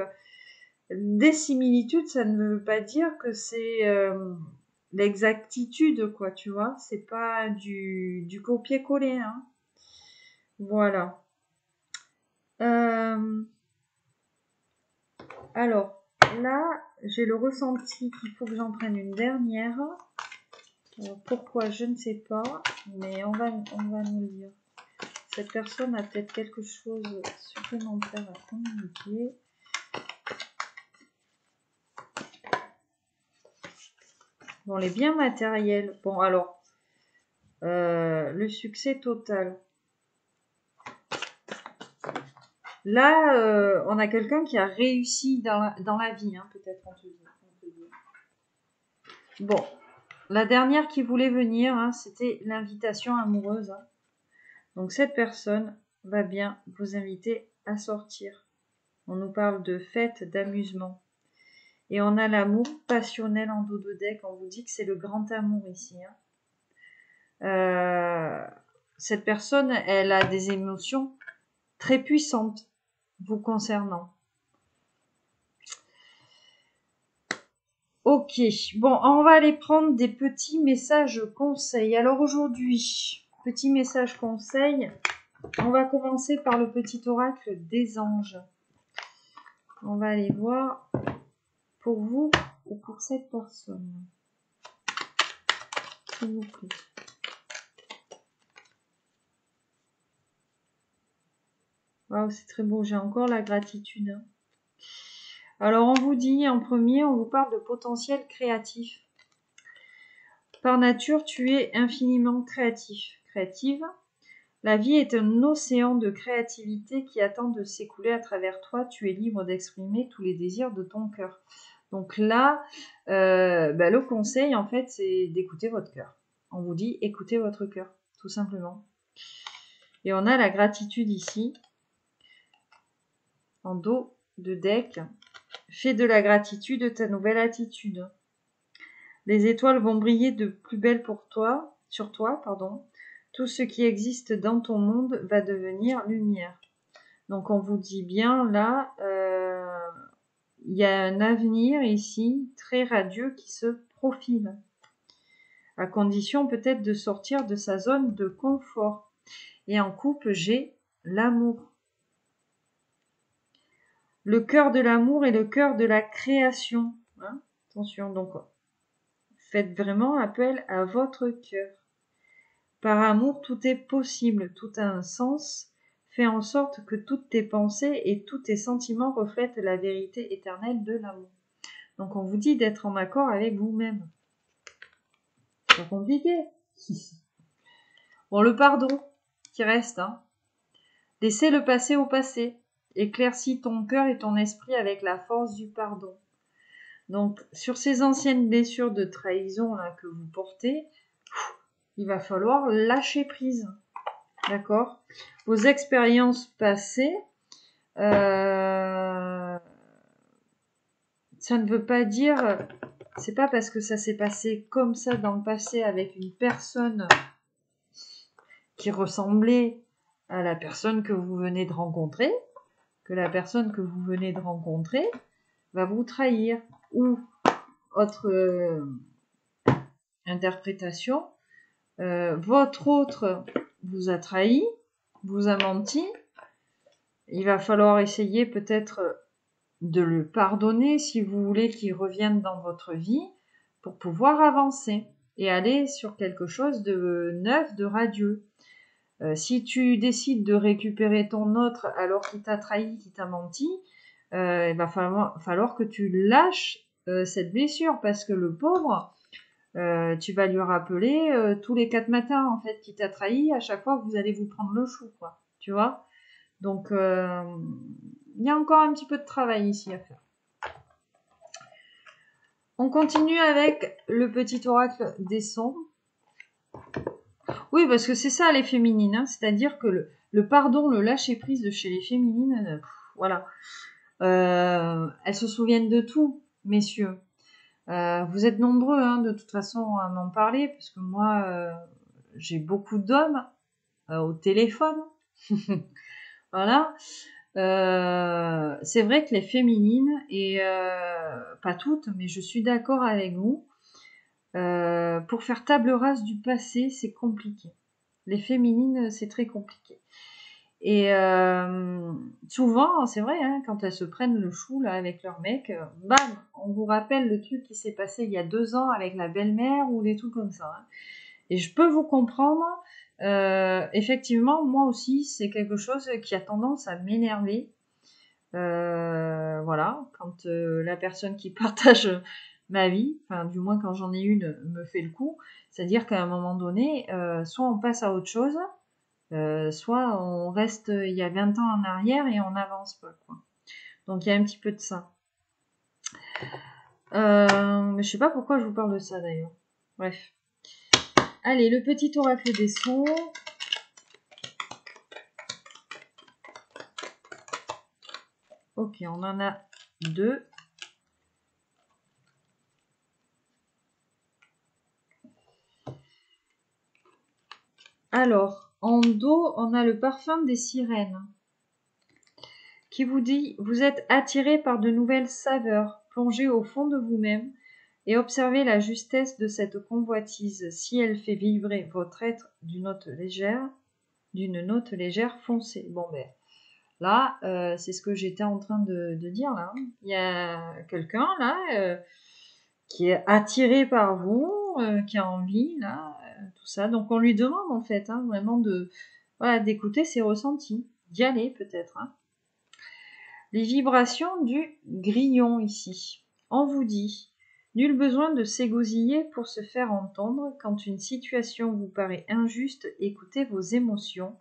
des similitudes, ça ne veut pas dire que c'est l'exactitude, quoi, tu vois. C'est pas du copier-coller, hein. Voilà. Alors, là, j'ai le ressenti qu'il faut que j'en prenne une dernière. Alors, pourquoi, je ne sais pas, mais on va nous le dire. Cette personne a peut-être quelque chose supplémentaire à communiquer. Bon, les biens matériels. Bon, alors, le succès total. Là, on a quelqu'un qui a réussi dans la vie, hein, peut-être, on peut dire. Bon, la dernière qui voulait venir, hein, c'était l'invitation amoureuse. Hein. Donc, cette personne va bien vous inviter à sortir. On nous parle de fête, d'amusement. Et on a l'amour passionnel en dos de deck. On vous dit que c'est le grand amour ici. Hein. Cette personne, elle a des émotions très puissantes vous concernant. Ok, bon, on va aller prendre des petits messages conseils. Alors aujourd'hui, petit message conseil, on va commencer par le petit oracle des anges. On va aller voir pour vous ou pour cette personne. S'il vous plaît. Waouh, c'est très beau, j'ai encore la gratitude. Hein. Alors on vous dit en premier, on vous parle de potentiel créatif. Par nature, tu es infiniment créatif, créative. La vie est un océan de créativité qui attend de s'écouler à travers toi. Tu es libre d'exprimer tous les désirs de ton cœur. Donc là, le conseil, en fait, c'est d'écouter votre cœur. On vous dit, écoutez votre cœur, tout simplement. Et on a la gratitude ici, en dos de deck. Fais de la gratitude ta nouvelle attitude. Les étoiles vont briller de plus belle sur toi. Tout ce qui existe dans ton monde va devenir lumière. Donc on vous dit bien là, il y a un avenir ici très radieux qui se profile. À condition peut-être de sortir de sa zone de confort. Et en couple, j'ai l'amour. Le cœur de l'amour est le cœur de la création. Hein, attention, donc faites vraiment appel à votre cœur. Par amour, tout est possible, tout a un sens. Fais en sorte que toutes tes pensées et tous tes sentiments reflètent la vérité éternelle de l'amour. Donc on vous dit d'être en accord avec vous-même. C'est pas compliqué. Bon, le pardon qui reste. Hein. Laissez le passé au passé. Éclaircis ton cœur et ton esprit avec la force du pardon. Donc, sur ces anciennes blessures de trahison là, que vous portez, il va falloir lâcher prise. D'accord ? Vos expériences passées, ça ne veut pas dire, c'est pas parce que ça s'est passé comme ça dans le passé avec une personne qui ressemblait à la personne que vous venez de rencontrer, que la personne que vous venez de rencontrer va vous trahir. Ou, autre interprétation, votre autre vous a trahi, vous a menti, il va falloir essayer peut-être de le pardonner si vous voulez qu'il revienne dans votre vie pour pouvoir avancer et aller sur quelque chose de neuf, de radieux. Si tu décides de récupérer ton autre alors qu'il t'a trahi, qu'il t'a menti, il va falloir que tu lâches cette blessure parce que le pauvre, tu vas lui rappeler tous les 4 matins en fait qu'il t'a trahi à chaque fois que vous allez vous prendre le chou, quoi. Tu vois ? Donc il y a encore un petit peu de travail ici à faire. On continue avec le petit oracle des sons. Oui, parce que c'est ça les féminines, hein, c'est-à-dire que le pardon, le lâcher prise de chez les féminines, voilà. Elles se souviennent de tout, messieurs. Vous êtes nombreux, hein, de toute façon, à m'en parler, parce que moi, j'ai beaucoup d'hommes au téléphone. Voilà. C'est vrai que les féminines, et pas toutes, mais je suis d'accord avec vous, pour faire table rase du passé, c'est compliqué. Les féminines, c'est très compliqué. Et souvent, c'est vrai, hein, quand elles se prennent le chou là avec leur mec, bam, on vous rappelle le truc qui s'est passé il y a 2 ans avec la belle-mère ou des trucs comme ça. Hein. Et je peux vous comprendre. Effectivement, moi aussi, c'est quelque chose qui a tendance à m'énerver. Voilà, quand la personne qui partage ma vie, enfin du moins quand j'en ai une, me fait le coup, c'est-à-dire qu'à un moment donné, soit on passe à autre chose, soit on reste il y a 20 ans en arrière et on n'avance pas, quoi. Donc il y a un petit peu de ça. Mais je sais pas pourquoi je vous parle de ça d'ailleurs. Bref. Allez, le petit oracle des sons. Ok, on en a 2. Alors, en dos, on a le parfum des sirènes qui vous dit « Vous êtes attiré par de nouvelles saveurs, plongez au fond de vous-même et observez la justesse de cette convoitise. Si elle fait vibrer votre être d'une note légère foncée. » Bon, ben, là, c'est ce que j'étais en train de dire, là. Il y a quelqu'un, là, qui est attiré par vous, qui a envie, là, tout ça. Donc, on lui demande, en fait, hein, vraiment d'écouter ses ressentis, d'y aller, peut-être, hein. Les vibrations du grillon ici. On vous dit, nul besoin de s'égosiller pour se faire entendre. Quand une situation vous paraît injuste, écoutez vos émotions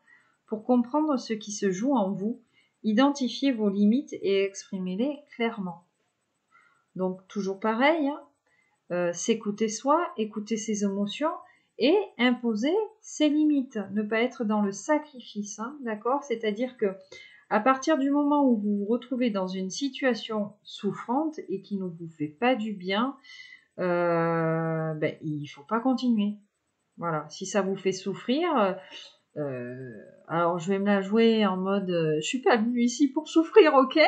pour comprendre ce qui se joue en vous. Identifiez vos limites et exprimez-les clairement. Donc toujours pareil, hein, s'écouter soi, écouter ses émotions et imposer ses limites. Ne pas être dans le sacrifice, hein, d'accord ? C'est-à-dire que À partir du moment où vous vous retrouvez dans une situation souffrante et qui ne vous fait pas du bien, il faut pas continuer. Voilà, si ça vous fait souffrir, alors je vais me la jouer en mode je suis pas venue ici pour souffrir, ok,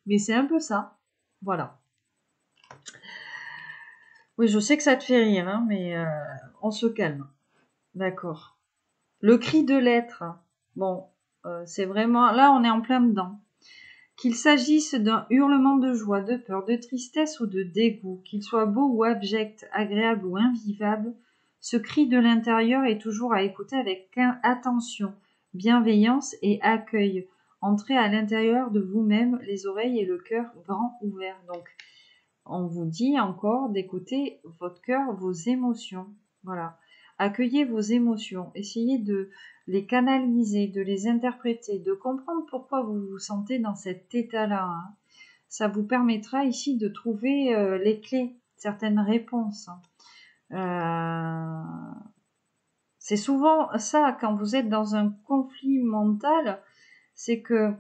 mais c'est un peu ça. Voilà. Oui, je sais que ça te fait rire, hein, mais on se calme. D'accord. Le cri de l'être. Bon, c'est vraiment... Là, on est en plein dedans. Qu'il s'agisse d'un hurlement de joie, de peur, de tristesse ou de dégoût, qu'il soit beau ou abject, agréable ou invivable, ce cri de l'intérieur est toujours à écouter avec attention, bienveillance et accueil. Entrez à l'intérieur de vous-même, les oreilles et le cœur grand ouverts. Donc, on vous dit encore d'écouter votre cœur, vos émotions. Voilà. Accueillez vos émotions. Essayez de les canaliser, de les interpréter, de comprendre pourquoi vous vous sentez dans cet état-là. Hein. Ça vous permettra ici de trouver les clés, certaines réponses. C'est souvent ça, quand vous êtes dans un conflit mental, c'est que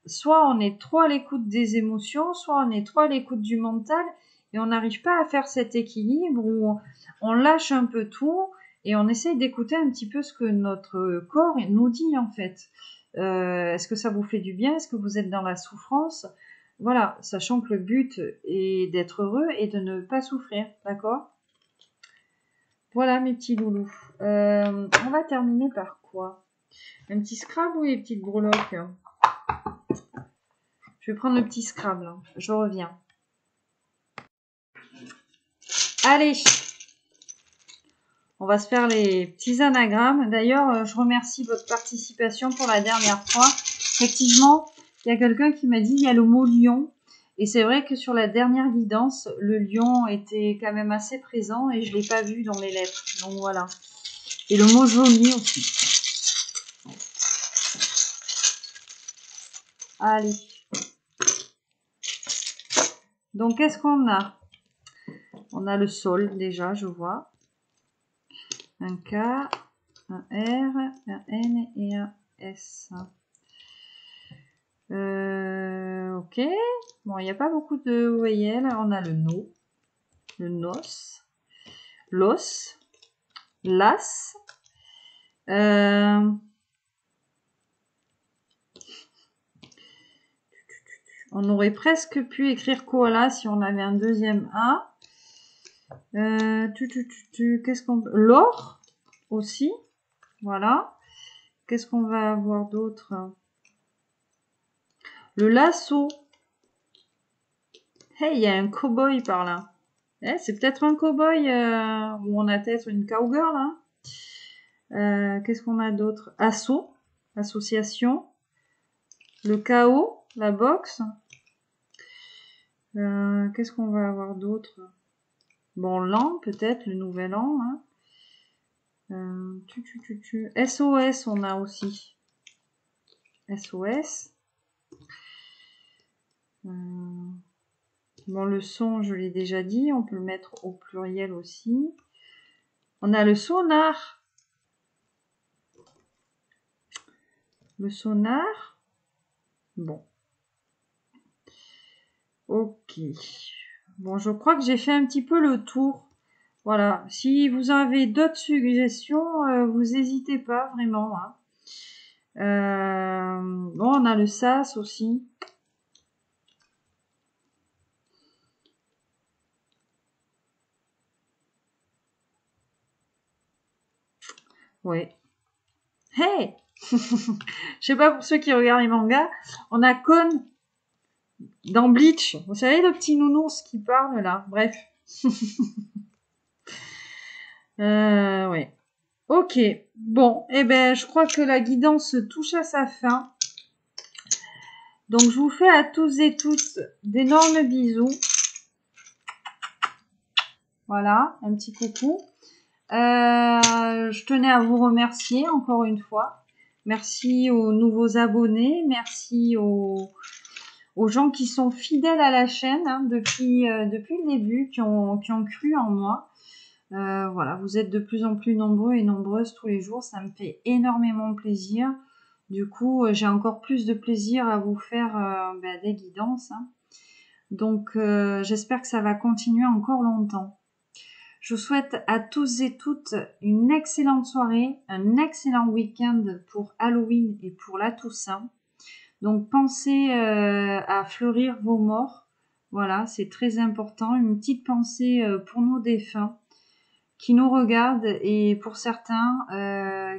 soit on est trop à l'écoute des émotions, soit on est trop à l'écoute du mental et on n'arrive pas à faire cet équilibre où on lâche un peu tout et on essaye d'écouter un petit peu ce que notre corps nous dit en fait. Est-ce que ça vous fait du bien? Est-ce que vous êtes dans la souffrance? Voilà, sachant que le but est d'être heureux et de ne pas souffrir, d'accord? Voilà mes petits loulous. On va terminer par quoi? Un petit Scrabble ou les petites breloques? Je vais prendre le petit Scrabble. Hein. Je reviens. Allez, on va se faire les petits anagrammes. D'ailleurs, je remercie votre participation pour la dernière fois. Effectivement, il y a quelqu'un qui m'a dit il y a le mot lion. Et c'est vrai que sur la dernière guidance, le lion était quand même assez présent et je ne l'ai pas vu dans les lettres. Donc voilà. Et le mot joli aussi. Allez. Donc qu'est-ce qu'on a? On a le sol déjà, je vois. Un K, un R, un N et un S. Ok. Bon, il n'y a pas beaucoup de voyelles. On a le no, le nos, l'os, l'as. On aurait presque pu écrire koala si on avait un deuxième A. Qu'est-ce qu'on... L'or aussi. Voilà. Qu'est-ce qu'on va avoir d'autre? Le lasso. Hey, il y a un cow-boy par là. Eh, c'est peut-être un cow-boy ou on a peut-être une cowgirl. Hein. Qu'est-ce qu'on a d'autre? Asso, association. Le chaos, la boxe. Qu'est-ce qu'on va avoir d'autre? Bon, l'an, peut-être, le nouvel an. Hein. SOS, on a aussi. SOS. Bon, le son, je l'ai déjà dit. On peut le mettre au pluriel aussi. On a le sonar. Le sonar. Bon. Ok. Bon, je crois que j'ai fait un petit peu le tour. Voilà. Si vous avez d'autres suggestions, vous n'hésitez pas vraiment. Hein. Bon, on a le sas aussi. Ouais. Hey! Je sais pas pour ceux qui regardent les mangas, on a Kon dans Bleach. Vous savez le petit nounours qui parle là. Bref. Ouais. Ok. Bon, eh ben, je crois que la guidance touche à sa fin. Donc, je vous fais à tous et toutes d'énormes bisous. Voilà, un petit coucou. Je tenais à vous remercier encore une fois. Merci aux nouveaux abonnés. Merci aux gens qui sont fidèles à la chaîne hein, depuis le début, qui ont cru en moi. Voilà, vous êtes de plus en plus nombreux et nombreuses tous les jours. Ça me fait énormément plaisir. Du coup, j'ai encore plus de plaisir à vous faire des guidances, hein. Donc, j'espère que ça va continuer encore longtemps. Je vous souhaite à tous et toutes une excellente soirée, un excellent week-end pour Halloween et pour la Toussaint. Donc, pensez à fleurir vos morts. Voilà, c'est très important. Une petite pensée pour nos défunts qui nous regardent et pour certains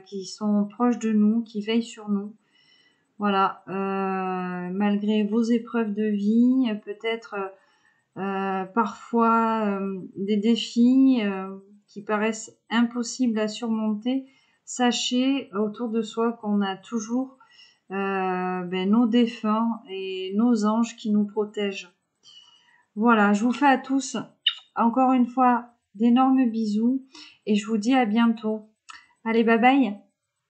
qui sont proches de nous, qui veillent sur nous. Voilà, malgré vos épreuves de vie, peut-être parfois des défis qui paraissent impossibles à surmonter, sachez autour de soi qu'on a toujours nos défunts et nos anges qui nous protègent. Voilà, je vous fais à tous encore une fois d'énormes bisous et je vous dis à bientôt. Allez, bye bye!